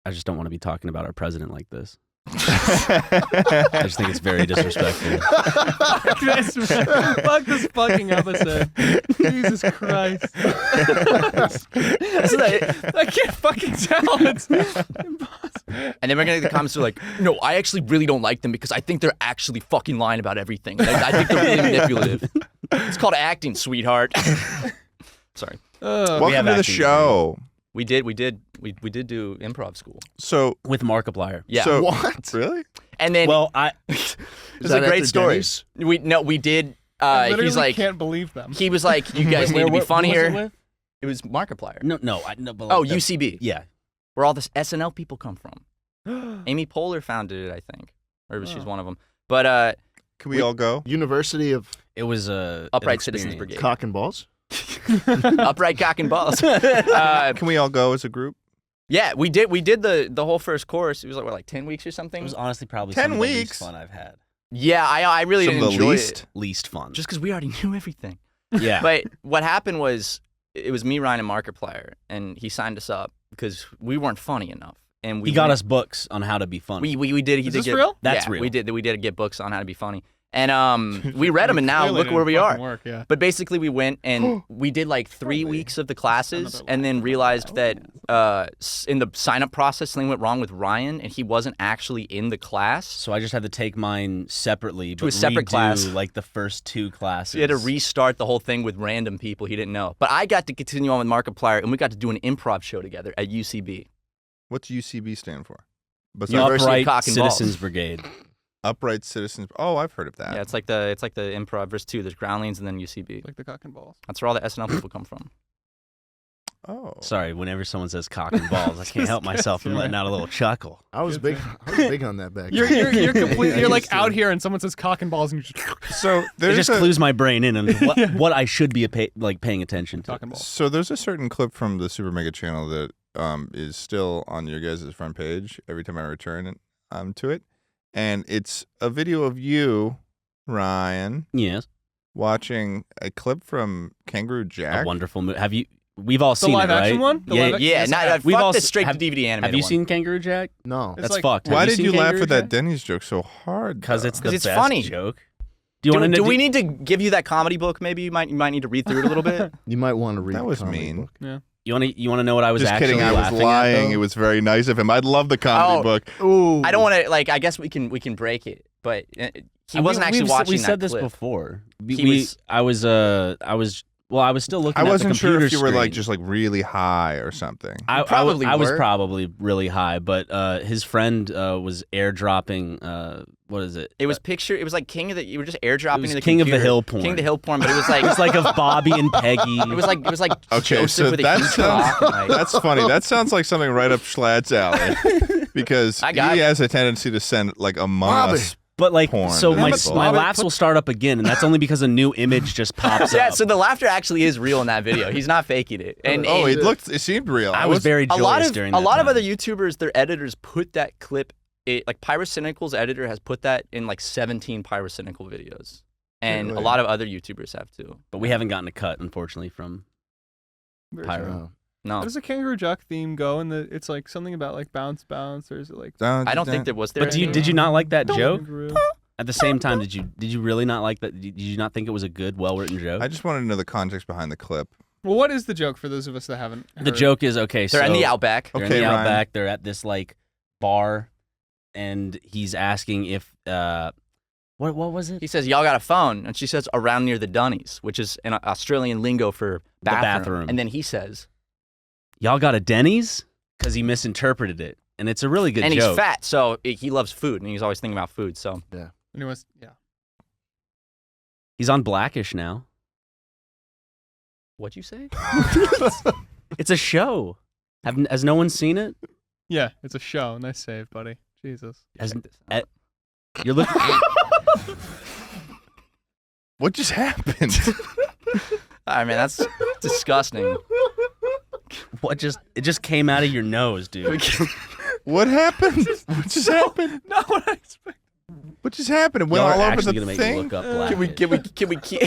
I just don't want to be talking about our president like this. I just think it's very disrespectful. Fuck this, man. Fuck this fucking episode. Jesus Christ. I can't fucking tell. It's impossible. And then we're gonna get the comments that are like, no, I actually really don't like them because I think they're actually fucking lying about everything. I think they're really manipulative. It's called acting, sweetheart. Sorry. Welcome have to the acting show. We did do improv school. So, With Markiplier. Yeah. so What? really? And then Well, I it's that a at great the story. Denny's? We did I literally he's like can't believe them. he was like, you guys need to be who was funnier. it with? It was Markiplier. No, but like Oh, the- UCB. Yeah. Where all this SNL people come from. Amy Poehler founded it, I think. Or she's one of them. But Can we all go? University of It was Upright Citizens Brigade. Cock and Balls? Upright cock and balls. Can we all go as a group? Yeah, we did the whole first course. It was like 10 weeks or something. It was honestly probably 10 some of the weeks? least fun I've had. Yeah, I really Some of didn't the enjoy least? it. Least fun. Just because we already knew everything. yeah. But what happened was, it was me, Ryan, and Markiplier, and he signed us up because we weren't funny enough. And we he got went- us books on how to be funny. We did. He Is did this get, real? That's yeah, real. We did get books on how to be funny, and we read them, and now Clearly look where didn't we are. fucking work, yeah. But basically, we went and we did like 3 weeks of the classes, Another and then laugh. realized that in the sign-up process, something went wrong with Ryan, and he wasn't actually in the class. So I just had to take mine separately, but a separate redo, class. like the first 2 classes. So he had to restart the whole thing with random people he didn't know. But I got to continue on with Markiplier, and we got to do an improv show together at UCB. What's UCB stand for? Besides University of Upright Cock and Balls. Citizens Brigade. Upright Citizens. Oh, I've heard of that. Yeah, it's like the improv. There's 2. There's Groundlings and then UCB. Like the cock and balls. That's where all the SNL people come from. Oh. Sorry, whenever someone says cock and balls, I can't help myself from letting out a little chuckle. I was big on that back You're then. you're like out here and someone says cock and balls and you just So It there's just clues my brain in on what I should be paying attention to. cock and balls. So there's a certain clip from the SuperMega channel that is still on your guys' front page every time I return it, to it, and it's a video of you, Ryan, Yes, watching a clip from Kangaroo Jack. a wonderful movie. Have you? We've all The seen live it, right? action one? The yeah, live- Yeah, Yes, I have. We've fuck all this straight have- to DVD animated Have you one. seen Kangaroo Jack? No. It's That's like- fucked. Why Have did you seen laugh Kangaroo at that Jack? Denny's joke so hard? Because though? it's the it's best funny. joke. Do you want to Do we need to give you that comedy book? Maybe you might need to read through it a little bit. You might want to read That the was comedy mean. book. Yeah. You want to know what I was Just actually kidding. I was laughing lying. At, It though? was very nice of him. I'd love the comedy Oh. book. Ooh. I don't want to I guess we can break it, but he wasn't actually watching We that said this clip. before. He was- I was still looking. I at the wasn't sure if computer you were like screen. just like really high or something. I probably I was were. probably really high, but his friend was airdropping. What is it? It was like King of the. You were just airdropping It was to the King of the computer. Hill porn. King of the Hill porn, but it was like It's like of Bobby and Peggy. it was like Okay, Joseph so with a that huge sounds cock and, like, that's funny. That sounds like something right up Schlatt's alley because I got he it. has a tendency to send like Among Bobby. Us. But like, porn so to my people. my laughs will start up again, and that's only because a new image just pops yeah. up. So the laughter actually is real in that video. He's not faking it. And Oh, and it seemed real. I was very a joyous lot of during a that lot of time. other YouTubers, their editors put that clip. Like Pyrocynical's editor has put that in like 17 Pyrocynical videos, and Really? a lot of other YouTubers have too. But we haven't gotten a cut, unfortunately, from Very Pyro. true. Oh. No, How does the Kangaroo Jack theme go? And it's like something about like bounce, or is it like? I don't think there was there. But did you not like that joke? Kangaroo? At the same time, did you really not like that? Did you not think it was a good, well-written joke? I just wanted to know the context behind the clip. Well, what is the joke for those of us that haven't? The heard? joke is okay. They're so in the Outback. They're Okay, in the Ryan. Outback. They're at this like bar, and he's asking if what was it? He says, "Y'all got a phone?" And she says, "Around near the Dunnies," which is an Australian lingo for bathroom. bathroom. And then he says, Y'all got a Denny's? Because he misinterpreted it, and it's a really good and joke. he's fat, so he loves food, and he's always thinking about food. So And it was He's on Blackish now. what'd you say? It's a show. Has no one seen it? Yeah, it's a show. Nice save, buddy. Jesus. As- Check this out. You're looking. What just happened? I mean, that's disgusting. It just came out of your nose, dude. What happened? What just happened? Not what I expected. What just happened? It went Y'all all are over actually the gonna make me thing. look up black. Can we keep?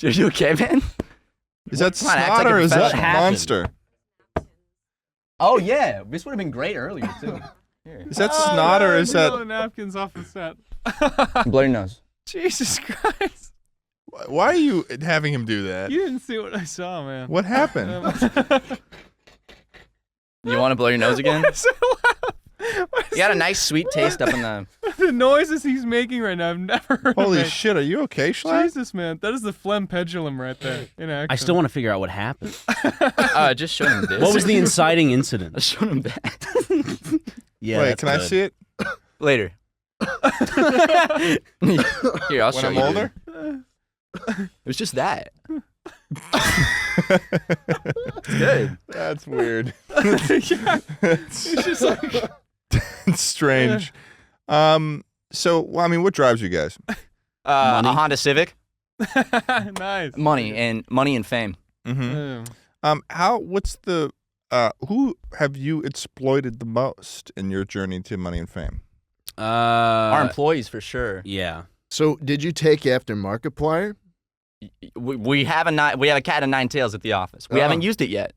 Are you okay, man? Is that Come on, act snot like a or is that professional. What happened? monster? Oh yeah, this would have been great earlier too. Here. Is that snot or is All the that? napkins off the set. Blow your nose. Jesus Christ. Why are you having him do that? You didn't see what I saw, man. What happened? You want to blow your nose again? So loud. You got a nice sweet taste up in the. The noises he's making right now, I've never heard Holy of it. shit! Are you okay, Schlatt? Jesus, man. That is the phlegm pendulum right there in action. I still want to figure out what happened. Just show him this. What was the inciting incident? Show him that Yeah. Wait, that's can I good. see it later. Here, I'll when show I'm you. older? Dude. It was just that. It's good. That's weird. Yeah, it's it's just like it's strange. So, well, I mean, what drives you guys? A Money? Honda Civic. nice. Money and fame. Mm-hmm. Yeah. What's the, who have you exploited the most in your journey to money and fame? Our employees for sure. Yeah. So, did you take after Markiplier? We have a cat of nine tails at the office. We haven't used it yet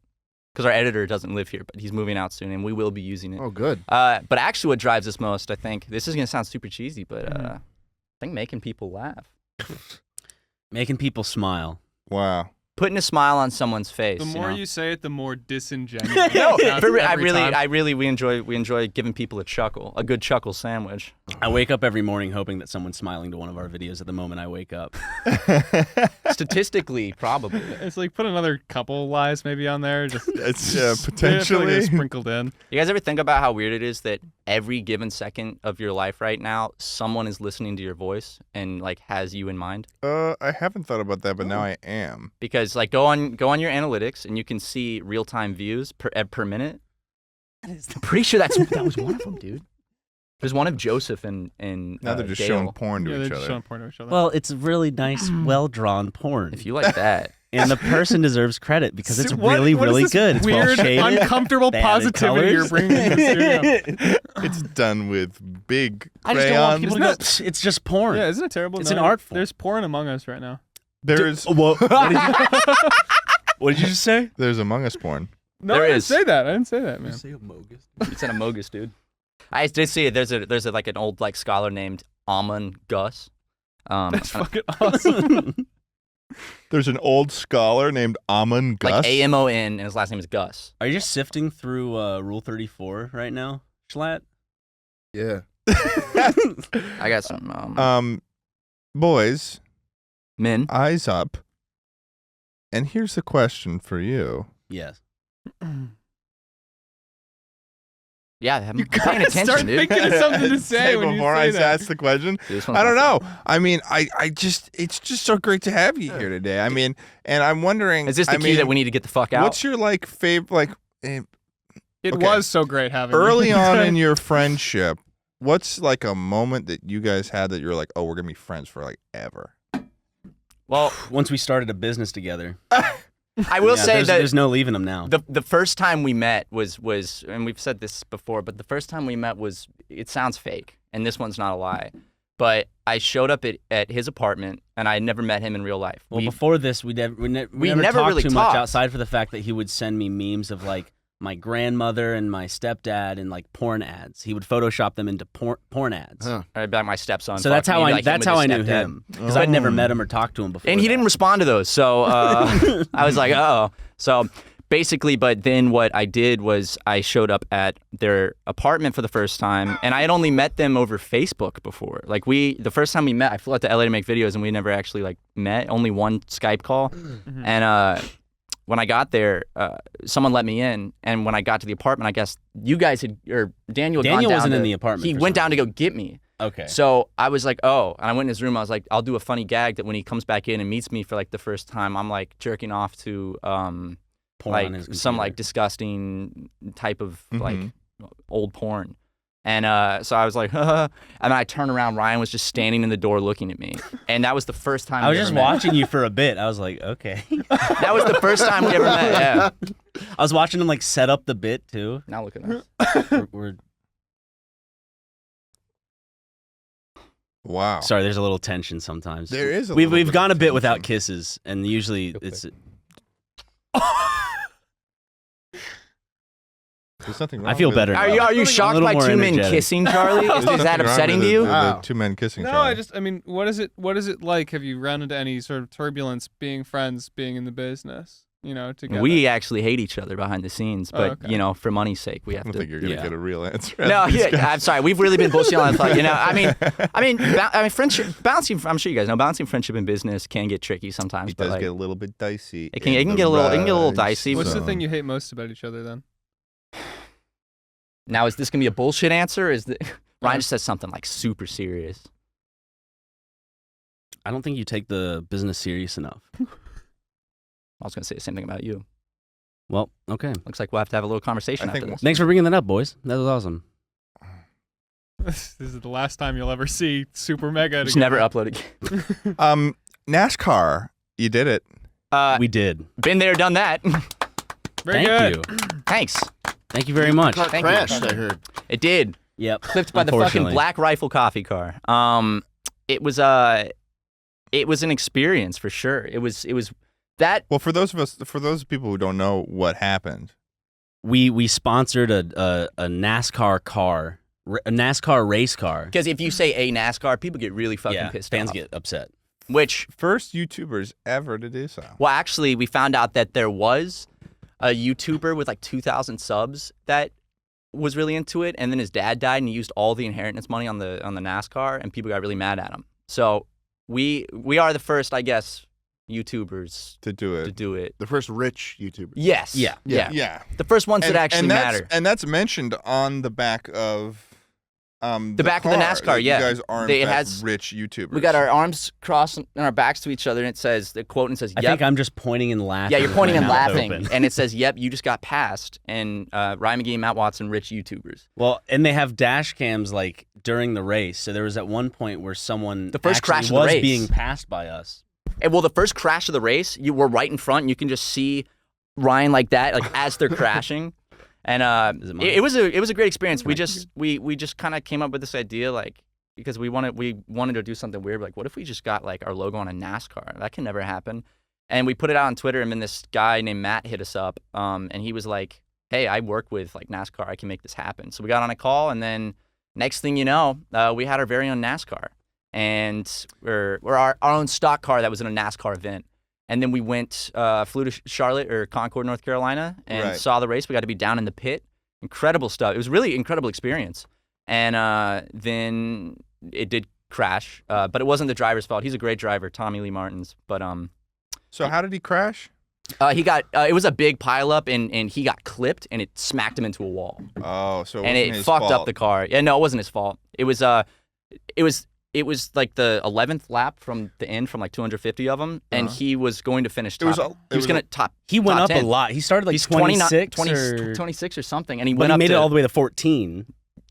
because our editor doesn't live here, but he's moving out soon, and we will be using it. Oh, good. But actually, what drives us most, I think, this is gonna sound super cheesy, but I think making people laugh, Making people smile. Wow. putting a smile on someone's face. The more know? you say it, the more disingenuous. No, it sounds for real, every time. we enjoy giving people a chuckle, a good chuckle sandwich. I wake up every morning hoping that someone's smiling to one of our videos at the moment I wake up. Statistically, probably. It's like put another couple lies maybe on there. Just It's I feel like potentially. it's sprinkled in. You guys ever think about how weird it is that every given second of your life right now, someone is listening to your voice and like has you in mind? I haven't thought about that, but now I am. Because like go on your analytics and you can see real-time views per minute. I'm pretty sure that was one of them, dude. There's one of Joseph and Now they're just Dale. showing porn to Yeah, each they're just other. showing porn to each other. Well, it's really nice, well-drawn porn. If you like that. And the person deserves credit because it's What- really, what is really this good. It's well weird, shaded. uncomfortable They added positivity you're colors. bringing to the studio. It's done with big I just don't want crayons. people to go, "Psst, it's just porn. Yeah, isn't it terrible? It's No, an art form. There's porn among us right now. There's What did you just say? there's Among Us porn. No, There I didn't is. say that. I didn't say that, man. It's an amogus, dude. I did see it. There's a like an old like scholar named Amon Gus. That's fucking awesome. There's an old scholar named Amon Gus. like Amon, and his last name is Gus. Are you just sifting through Rule 34 right now, Schlatt? Yeah. I got some Boys, men. eyes up. And here's the question for you. Yes. Yeah, I'm You paying gotta attention, start dude. thinking of something to say when you before say I that. ask the question. Dude, this one's I don't my know. I mean, it's just so great to have you here today. I mean, and I'm wondering. Is this the I key mean, that we need to get the fuck out? What's your like favorite like It Okay. was so great having you. early on in your friendship? What's like a moment that you guys had that you're like, oh, we're gonna be friends for like ever? Well, Once we started a business together. I will Yeah, say that there's no leaving them now. the first time we met was and we've said this before, but the first time we met was, it sounds fake, and this one's not a lie, but I showed up at his apartment and I had never met him in real life. Well, before this, we never never talked really too much talked. outside for the fact that he would send me memes of like my grandmother and my stepdad and like porn ads. He would Photoshop them into porn ads. Huh. I'd be like my stepson. So that's how I knew knew him because I'd never met him or talked to him before. And he that. didn't respond to those, so I was like, oh. So basically, but then what I did was I showed up at their apartment for the first time, and I had only met them over Facebook before. Like the first time we met, I flew out to LA to make videos, and we never actually like met. Only one Skype call, and when I got there, someone let me in, and when I got to the apartment, I guess you guys Daniel had gone down wasn't in to- the apartment He for went some down to go get me. Okay. So I was like, oh, and I went in his room. I was like, I'll do a funny gag that when he comes back in and meets me for like the first time, I'm like jerking off to Porn on like his some computer. like disgusting type of like old porn. And so I was like, and then I turned around. Ryan was just standing in the door looking at me. And that was the first time I was we just ever met. watching you for a bit. I was like, okay. That was the first time we ever met. Yeah. I was watching him like set up the bit too. Now look at us. We're Wow. sorry. There's a little tension sometimes. There is. We've gone a bit without kisses, and usually Okay. it's. There's nothing wrong. I feel with better. it. now. Are you I'm shocked a little by more two men energetic. kissing, Charlie? There's Is nothing that wrong upsetting with to you? the Wow. two men kissing. No, Charlie. I mean, what is it like? Have you run into any sort of turbulence being friends, being in the business, together? We actually hate each other behind the scenes, Oh, but okay. for money's sake, we I have don't to. think you're gonna Yeah. get a real answer. No, out of these yeah, guys. I'm sorry. We've really been bullshitting on that. I mean, friendship, balancing. I'm sure you guys know, balancing friendship and business can get tricky sometimes. It but does like, get a little bit dicey. It can in get a little- it can get a little the dicey. What's the zone. thing you hate most about each other then? now, is this gonna be a bullshit answer? Ryan just says something like super serious? I don't think you take the business serious enough. I was gonna say the same thing about you. Well, okay. Looks like we'll have to have a little conversation I think after this. Thanks for bringing that up, boys. That was awesome. This is the last time you'll ever see SuperMega. Just never upload it. NASCAR, you did it. We did. Been there, done that. Very Thank good. you. Thanks. Thank you very much. Car Thank you. crashed, I heard. It did. Yep. Clipped by the fucking Unfortunately. Black Rifle coffee car. It was an experience for sure. It was that. Well, for those people who don't know what happened, We sponsored a NASCAR car, a NASCAR race car. Because if you say a NASCAR, people get really fucking Yeah, pissed fans off. get upset. Which, first YouTubers ever to do so. well, actually, we found out that there was a YouTuber with like 2,000 subs that was really into it, and then his dad died, and he used all the inheritance money on the NASCAR, and people got really mad at him. So we are the first, I guess, YouTubers To do it. to do it. The first rich YouTuber. Yes. Yeah. Yeah. The first ones that actually matter. And that's mentioned on the back of the back of the car, NASCAR, that yeah. You guys are in It fact has- rich YouTubers. We got our arms crossed and our backs to each other, and it says the quote and it says, I "Yep." think I'm just pointing and laughing. Yeah, you're with pointing my and mouth laughing, open. and it says, "Yep, you just got passed." And Ryan McGee and Matt Watson, rich YouTubers. Well, and they have dash cams like during the race. So there was at one point where someone The first actually crash of the was race. being passed by us. And well, the first crash of the race, you were right in front. And you can just see Ryan like that, like as they're crashing. And Is it mine? it was a great experience. We just kind of came up with this idea, like because we wanted to do something weird. Like, what if we just got like our logo on a NASCAR? That can never happen. And we put it out on Twitter, and then this guy named Matt hit us up, and he was like, "Hey, I work with like NASCAR. I can make this happen." So we got on a call, and then next thing you know, we had our very own NASCAR, and we're our own stock car that was in a NASCAR event. And then we flew to Charlotte or Concord, North Carolina, and Right. saw the race. We got to be down in the pit. Incredible stuff. It was really incredible experience. And then it did crash, but it wasn't the driver's fault. He's a great driver, Tommy Lee Martins. But So how did he crash? he got it was a big pileup, and he got clipped, and it smacked him into a wall, Oh, so and wasn't it his fucked up fault. the car. Yeah, no, it wasn't his fault. It was like the 11th lap from the end, from like 250 of them, and he was going to finish top. was a- he it was was going a- to top. He went top up 10. a lot. He started like He's 26 26 or something, and he but went he up made to, it all the way to 14.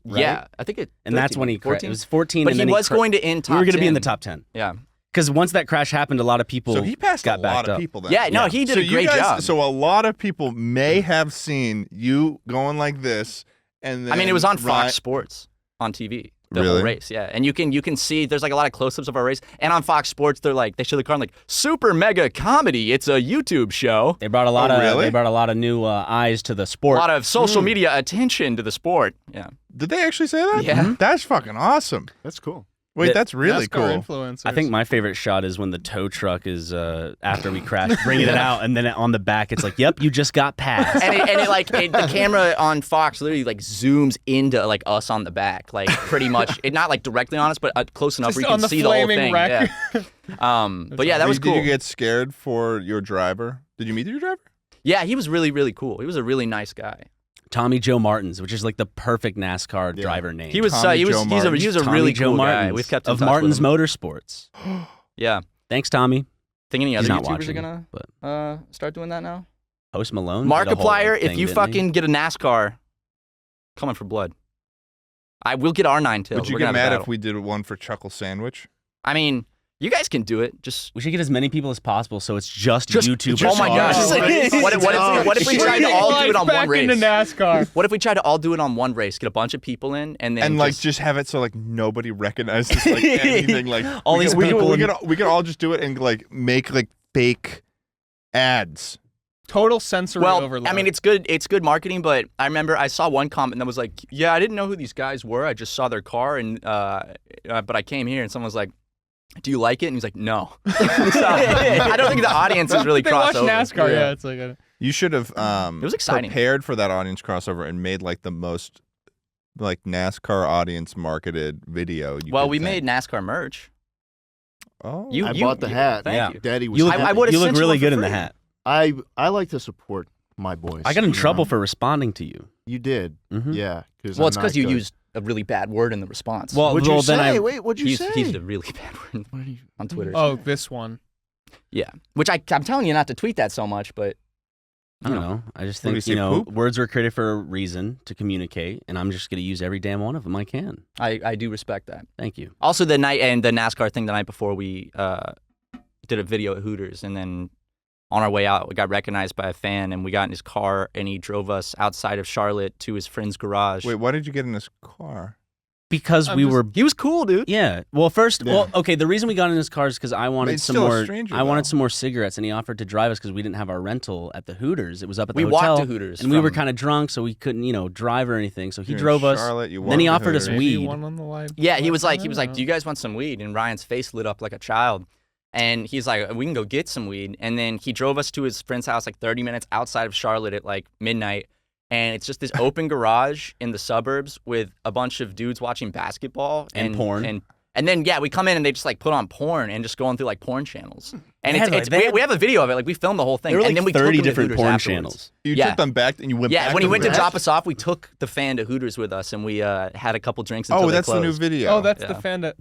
Right? Yeah, I think it. And that's 13, when he crashed. 14? It was 14. But and he then was going to end top. We were going to be in 10. the top 10. Yeah. Because once that crash happened, a lot of people So he passed got a backed lot of up. people then. Yeah, no, he did so a great you guys, job. So a lot of people may have seen you going like this, and then I mean, it was on Ryan- Fox Sports on TV. The Really? whole race, yeah, and you can see there's like a lot of close-ups of our race, and on Fox Sports they show the car and like SuperMega comedy. It's a YouTube show. They brought a lot of really? they brought a lot of new eyes to the A sport. lot of social media attention to the sport. Yeah, Did they actually say that? Yeah. That's fucking awesome. That's cool. Wait, The- that's really NASCAR cool. influencers. I think my favorite shot is when the tow truck is after we crash, bringing it out, and then on the back it's like, "Yep, you just got passed." and the camera on Fox literally like zooms into like us on the back, like pretty much. It not like directly on us, but close enough Just where you can on the see the whole flaming thing. wreck. Yeah. But yeah, that was Did cool. you get scared for your driver? Did you meet your driver? Yeah, he was really, really cool. He was a really nice guy. Tommy Joe Martins, which is like the perfect NASCAR driver name. He was Tommy he was Joe he's a Martins. he was a Tommy really Joe cool Martins guy. We've kept in of touch Martins with him. Motorsports. Yeah. Thanks, Tommy. Think any He's other not YouTubers are watching, gonna but start doing that now? Post Malone. did a whole Markiplier, if thing, you didn't he? fucking get a NASCAR, Coming for blood. I will get our 9 tails. Would you We're get gonna have a mad if battle. we did one for Chuckle Sandwich? I mean, you guys can do it. Just We should get as many people as possible, so it's just Just- YouTubers. just oh my gosh! Oh, right. What if we tried to all do it on one race? NASCAR. What if we tried to all do it on one race? Get a bunch of people in, and then And like just have it so like nobody recognizes like anything. Like All we these could- we could- people we in- could we could all just do it and like make like fake ads. Total sensory well, overload. I mean, it's good. It's good marketing, but I remember I saw one comment that was like, "Yeah, I didn't know who these guys were. I just saw their car, and but I came here, and someone was like, do you like it?' And he's like, no. So, I don't think the audience is really they watch crossover. NASCAR. Yeah, it's like You should have It was exciting. prepared for that audience crossover and made like the most like NASCAR audience marketed video. Well, we made NASCAR merch. Oh, You- I bought the hat. Thank Yeah. you. Daddy was You look, happy. I would've you look sent you really one for good in the free. hat. I like to support my boys. I got in you trouble know? for responding to you. You did. Mhm. Yeah. Well, it's because you used a really bad word in the response. Well, What'd you then say? I Wait, what'd you say? he used a really bad word What did you- on Twitter. oh, this one. Yeah, which I'm telling you not to tweet that so much, but I don't know. I just What do you think, say, you know, poop? words were created for a reason to communicate, and I'm just going to use every damn one of them I can. I do respect that. Thank you. Also, the night and the NASCAR thing the night before, we did a video at Hooters, and then on our way out, we got recognized by a fan, and we got in his car, and he drove us outside of Charlotte to his friend's garage. Wait, why did you get in this car? Because I'm we just- were, He was cool, dude. yeah. Well, first, Yeah. well, okay. The reason we got in his car is because I wanted It's some still a more. stranger, I wanted though. some more cigarettes, and he offered to drive us because we didn't have our rental at the Hooters. It was up at the We hotel, walked to Hooters, and we were from- kind of drunk, so we couldn't, you know, drive or anything. So he You're in drove us. Charlotte, you then he walked to offered us Hooters. Maybe weed. one on the live. Yeah, he was like, I don't do you guys want some weed? And Ryan's face lit up like a child. And he's like, we can go get some weed. And then he drove us to his friend's house like 30 minutes outside of Charlotte at like midnight. And it's just this open garage in the suburbs with a bunch of dudes watching basketball And porn. And then yeah, we come in and they just like put on porn and just going through like porn channels. And They had, like, they had- we have a video of it. Like we filmed the whole thing. There were like and then we 30 took them to different Hooters porn afterwards. channels. You Yeah. took them back and you went back Yeah, when he to went the to back? drop us off, we took the fan to Hooters with us, and we had a couple drinks until Oh, they that's the new closed. video. Oh, that's Yeah. the fan that.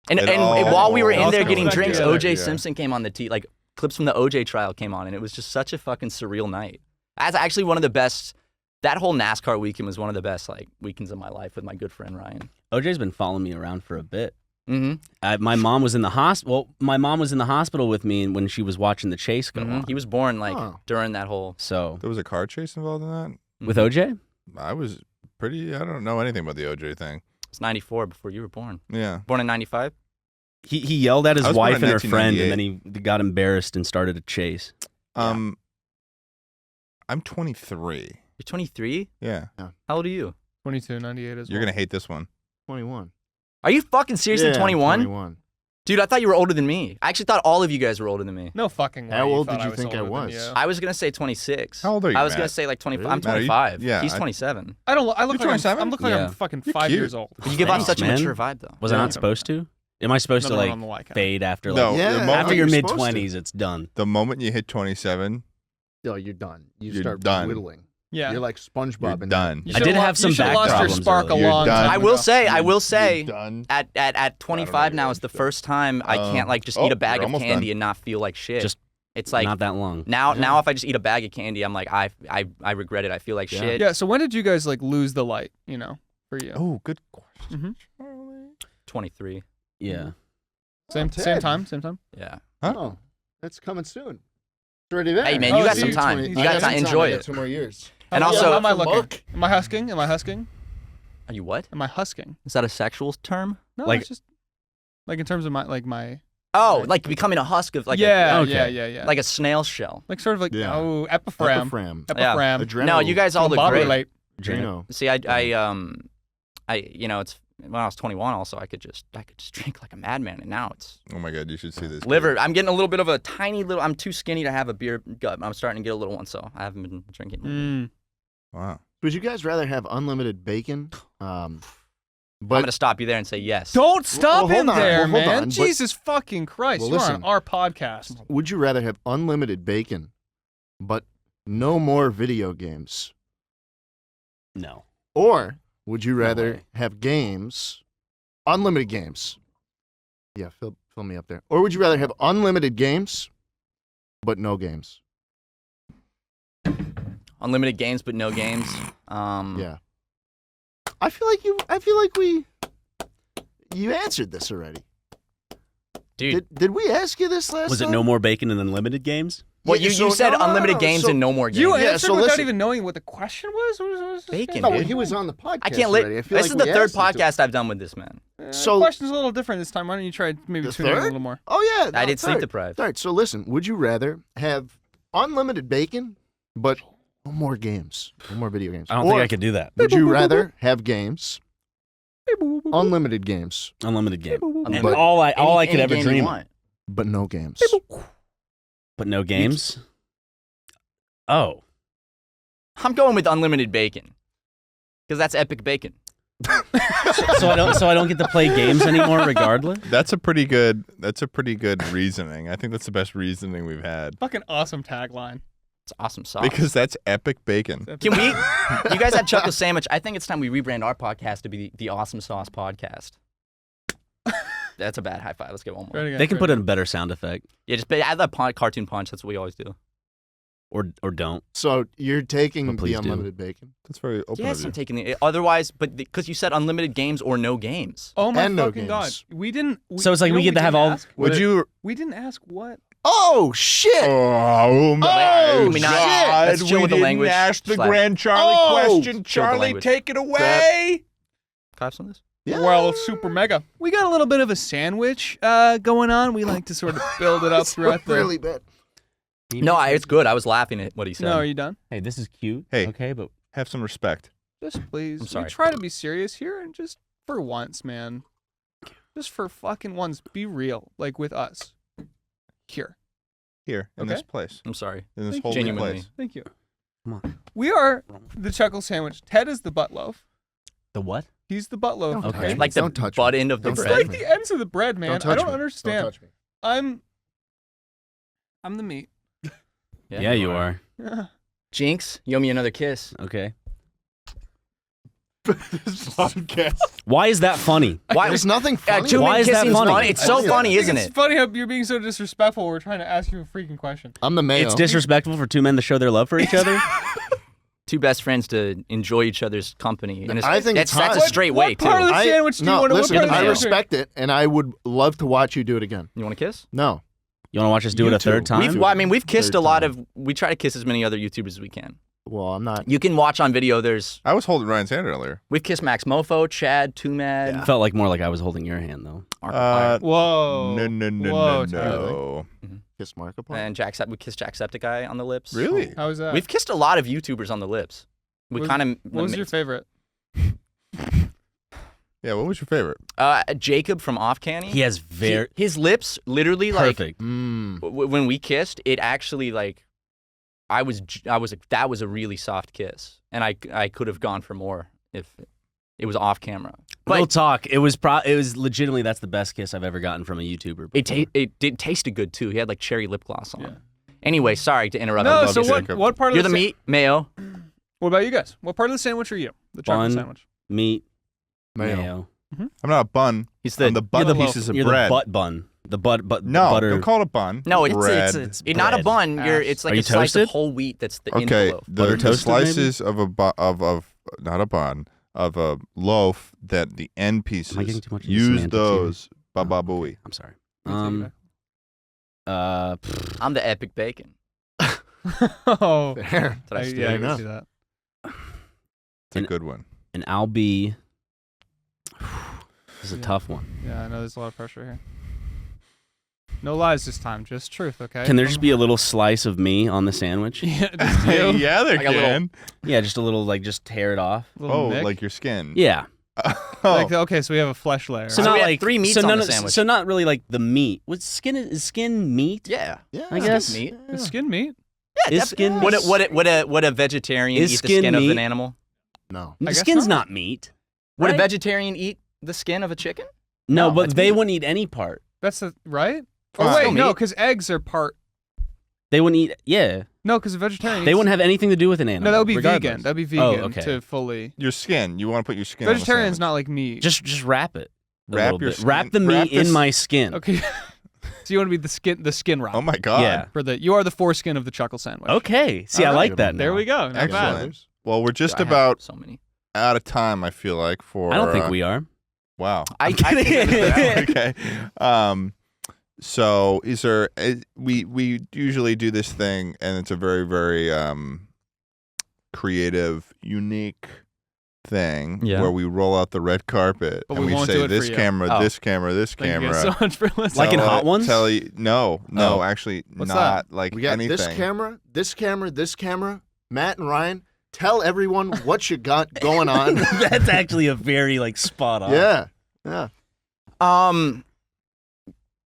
And, It and all- while we were all in there comes getting back drinks, together. OJ Yeah. Simpson came on the like clips from the OJ trial came on, and it was just such a fucking surreal night. That's actually one of the best. That whole NASCAR weekend was one of the best like weekends of my life with my good friend Ryan. OJ's been following me around for a bit. Mm-hmm. My mom was in the hospital. Well, my mom was in the hospital with me when she was watching the chase go on. He was born like Oh. during that whole. So There was a car chase involved in that? with OJ, I was pretty, I don't know anything about the OJ thing. It's 94 before you were born. Yeah. Born in 95. he yelled at his I was born wife in and her friend, 1998. and then he got embarrassed and started a chase. I'm 23. You're 23. Yeah. How old are you? 22, 98 as well. You're going to hate this one. 21. Are you fucking seriously Yeah, 21? 21. Dude, I thought you were older than me. I actually thought all of you guys were older than me. No fucking way. How old thought did you was think I older than was? you. I was gonna say 26. How old are you, I was Matt? gonna say like 25. Really? I'm Matt, are you- 25. yeah, He's I- 27. I don't. I look You're like 27? I'm looking like Yeah. I'm fucking You're 5 cute. years old. But you give off Thanks, such a man. mature vibe, though. Was I Yeah. not supposed to? Am I supposed Nothing to wrong like on the like fade after No, like Yeah, the after moment, after your you're mid supposed to. 20s? It's done. the moment you hit 27, No, you're done. You You're start done. whittling. Yeah. You're like SpongeBob. you're in done. You I should've did lo- have some you should've back lost your problems spark a earlier. You're long done. time I will ago. say, I will You're say, done. at 25 now is the first time I can't like just eat a bag you're of almost candy done. and not feel like shit. Just it's like not that long. now if I just eat a bag of candy, I'm like I regret it. I feel like Yeah. shit. Yeah. So when did you guys like lose the light? You know, for you. Oh, good question. Mhm. Charlie. 23. Yeah. Same Ted. time. Same time. Yeah. Oh, that's coming soon. It's already there. Hey, man, you Oh, got see, some time. 20 You I got got time. some Enjoy I got it. 2 more years. And How also- am I From looking? Mark. Am I husking? Am I husking? Are you what? Am I husking? Is that a sexual term? No, Like- it's just like in terms of my. Oh, like becoming a husk of like yeah, okay. yeah. like a snail shell. Like sort of like Yeah. oh epiphragm. Epiphragm. Yeah. Epiphragm. No, you guys all look Bobby great. light. Drano. See, I you know, it's when I was 21. Also, I could just drink like a madman, and now it's Oh my God, you should see this. liver. I'm getting a little bit of a tiny little. I'm too skinny to have a beer gut. I'm starting to get a little one, so I haven't been drinking. Mm. Wow. Would you guys rather have unlimited bacon? I'm But gonna stop you there and say yes. Don't stop hold him on, there, well, hold man. on, but- Jesus fucking Christ! Well, You're listen. on our podcast. would you rather have unlimited bacon, but no more video games? No. Or would you No rather way. have games, unlimited games? Yeah, fill me up there. Or would you rather have unlimited games, but no games? Unlimited games, but no games. Yeah. I feel like you answered this already. Dude. Did we ask you this last Was time? it no more bacon and unlimited games? Well, Yeah, you said no, unlimited games so and no more games. You Yeah, answered so without listen. even knowing what the question was? What was this Bacon, No, dude. he was on the podcast I can't already. I feel This like is the we third asked him to. podcast I've done with this man. So- the question's a little different this time. Why don't you try maybe The tune in a third? little more? Oh yeah, I did sleep third. deprived. All right, so listen. Would you rather have unlimited bacon, but no more games, no more video games? I don't think I could do that. Would you rather have games, unlimited games, Unlimited game. And But- all I could Any ever game you dream of. want. but no games? But no games? Oh. I'm going with unlimited bacon because that's epic bacon. So I don't get to play games anymore regardless? That's a pretty good reasoning. I think that's the best reasoning we've had. Fucking awesome tagline. It's awesome sauce. Because that's epic bacon. Can we? You guys have Chuckle Sandwich. I think it's time we rebrand our podcast to be the Awesome Sauce Podcast. That's a bad high five. Let's get one Try it more. again, They can try put it in a better sound effect. Yeah, just add that cartoon punch. That's what we always do. Or don't. So you're taking But please the do. unlimited bacon That's very open Yes, of you. I'm taking the. Otherwise, but because you said unlimited games or no games. Oh my and no fucking god. games. We didn't. So it's like you know we get what to have didn't all- ask? Would you? We didn't ask what. Oh shit! Oh my Oh, Can we not- God! let's chill we with the didn't language. ask the Slap. grand Charlie Oh! question. Chill with the Charlie, language. take it away. Can I have some of this? Yeah. Well, SuperMega. We got a little bit of a sandwich going on. We like to sort of build it up It's throughout the. really bad. No, it's good. I was laughing at what he said. No, are you done? Hey, this is cute. Hey. Okay, but Have some respect. Just please. I'm sorry. We try to be serious here and just for once, man. Just for fucking once, be real. Like with us. Here. Here in Okay. this place, I'm sorry. in this Thank whole you. Genuinely. place. Thank you. come on. We are the Chuckle Sandwich. Ted is the butt loaf. The what? He's the butt loaf. Don't Okay. touch me. Like the Don't touch butt me. end of the Don't It's touch bread. like me. the ends of the bread, man. Don't touch I don't me. understand. Don't touch me. I'm the meat. Yeah, you are. Jinx, you owe me another kiss. Okay. This podcast. Why is that funny? Why? There's nothing funny. Two Why men is that kissing funny? funny. It's so I funny, think isn't it's it? funny how you're being so disrespectful. We're trying to ask you a freaking question. I'm the mayo. It's disrespectful for two men to show their love for each other? Two best friends to enjoy each other's company. And it's, I think that's it's a hot. straight What way, too. part of the sandwich do you no, want to listen, what part of the I mayo. sandwich? respect it, and I would love to watch you do it again. You want to kiss? No. You want to watch us do it You a third too. time? We've kissed Third a lot time. of. We try to kiss as many other YouTubers as we can. Well, I'm not. You can watch on video. I was holding Ryan's hand earlier. We've kissed Max Mofo, Chad, Too Mad, Felt like more like I was holding your hand though. Markiplier, Whoa. No, Whoa, no. Kiss Markiplier. and we kissed Jacksepticeye on the lips. Really? How was that? We've kissed a lot of YouTubers on the lips. We What- kind of. What was your favorite? Yeah. What was your favorite? Jacob from Off Canny. He has very his lips literally perfect. Mm. when we kissed, it actually like I was like that was a really soft kiss, and I could have gone for more if it was off camera. Real But talk. It was legitimately that's the best kiss I've ever gotten from a YouTuber. it did tasted good too. He had like cherry lip gloss on. Yeah. Anyway, sorry to interrupt. No, love so you, what Jacob. part of You're the the meat mayo. What about you guys? What part of the sandwich are you? The chocolate Bun. sandwich. Meat, Mayo. mayo. I'm not a bun. He's I'm the butt You're the pieces of You're bread. the butt bun. The No, butter. don't call it a bun. No, it's bread. it's not a bread. bun. Ass. It's like Are a you slice toasted? of whole wheat that's the in Okay, the loaf. Butter the toasted, maybe? slices of not a bun of a loaf that the end pieces getting too much into use semantics those here? baba booey. I'm sorry. You I'm the epic bacon. Oh. There. Did I steal yeah, I it? can see that. It's a good one. And I'll be. This is a Yeah. tough one. Yeah, I know there's a lot of pressure here. No lies this time, just truth, okay? Can there just be a little slice of me on the sandwich? Yeah, just you. yeah, there Like a little- can. Yeah, just a little, like, just tear it off. Little Oh, Mick. like your skin. Yeah. Oh. Like, okay, so we have a flesh layer. So So not we had like 3 meats so on none the of- sandwich. So not really like the meat. What skin is skin meat? Yeah. Yeah. I guess. Meat. It's skin meat. Yeah, Is skin Would meat? a vegetarian Is eat the skin skin of meat? an animal? No. I guess Skin's not. not meat. Would a Right? vegetarian eat the skin of a chicken? No, No, but that's they meat. wouldn't eat any part. That's the right. Fine. Oh wait, Still no, meat. because eggs are part. They wouldn't eat. Yeah, No, because a vegetarian. they eats- wouldn't have anything to do with an animal. No, that would be regardless. vegan. That'd be Oh, vegan okay. to fully. Your skin. You want to put your skin on Vegetarian's the not like meat. Just wrap it. a Wrap little your bit. skin- Wrap the meat wrap in this- my skin. Okay. So you want to be the skin wrap. Oh my god. Yeah. For you are the foreskin of the chuckle sandwich. Okay. See, I All like right. that. There now. we go. Not bad. Excellent. Well, we're just I have about so many. out of time. I feel like for. I don't think we are. Wow. I think Okay. So is there? We usually do this thing, and it's a very very creative, unique thing where we roll out the red carpet But and we we won't say do it for this you. camera, Oh. this camera, this Thank camera. you guys so much for listening. Like in Hot Ones? No, Oh. actually What's not like We got anything. this camera, this camera, this camera. Matt and Ryan, tell everyone what you got going on. That's actually a very like spot on. Yeah.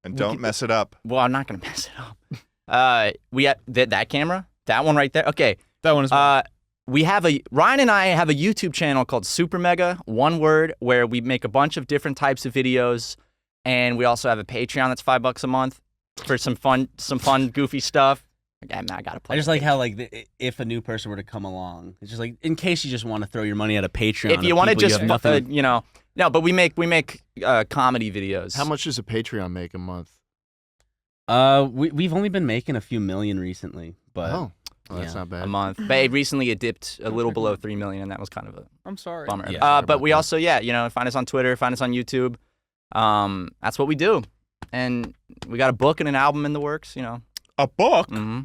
And don't mess it up. Well, I'm not gonna mess it up. We have that camera, that one right there. Okay. That one is Ryan and I have a YouTube channel called SuperMega, one word, where we make a bunch of different types of videos, and we also have a Patreon that's $5 a month for some fun, goofy stuff. I gotta play. I just like how like if a new person were to come along, it's just like in case you just want to throw your money at a Patreon. if you want to just nothing. no, but we make comedy videos. How much does a Patreon make a month? We've only been making a few million recently, but Well, that's yeah. not bad. a month? But recently it dipped a little below 3 million, and that was kind of a I'm sorry. bummer. Yeah. Sorry But about we that. also, find us on Twitter, find us on YouTube. That's what we do, and we got a book and an album in the works. A book? Mm-hmm.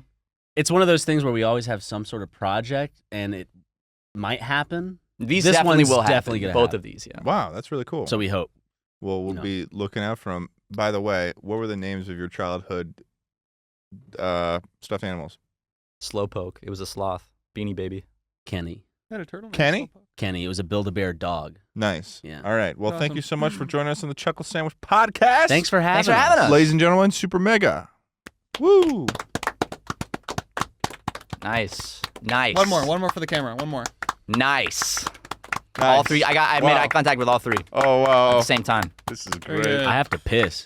it's one of those things where we always have some sort of project, and it might happen. These This definitely one's will happen. definitely gonna Both happen. of these, yeah. Wow, that's really cool. So we hope. Well, we'll know. be looking out for them. By the way, what were the names of your childhood stuffed animals? Slowpoke. It was a sloth. Beanie Baby. Kenny. Had a turtle. Kenny? Kenny. It was a Build-A-Bear dog. Nice. Yeah. All right. Well, thank Awesome. you so much for joining us on the Chuckle Sandwich podcast. Thanks for having us. Ladies and gentlemen, Super Mega. Woo! Nice. One more for the camera. One more. Nice. All three. I made Wow. eye contact with all three Oh, at wow. the same time. This is Very great. good. I have to piss.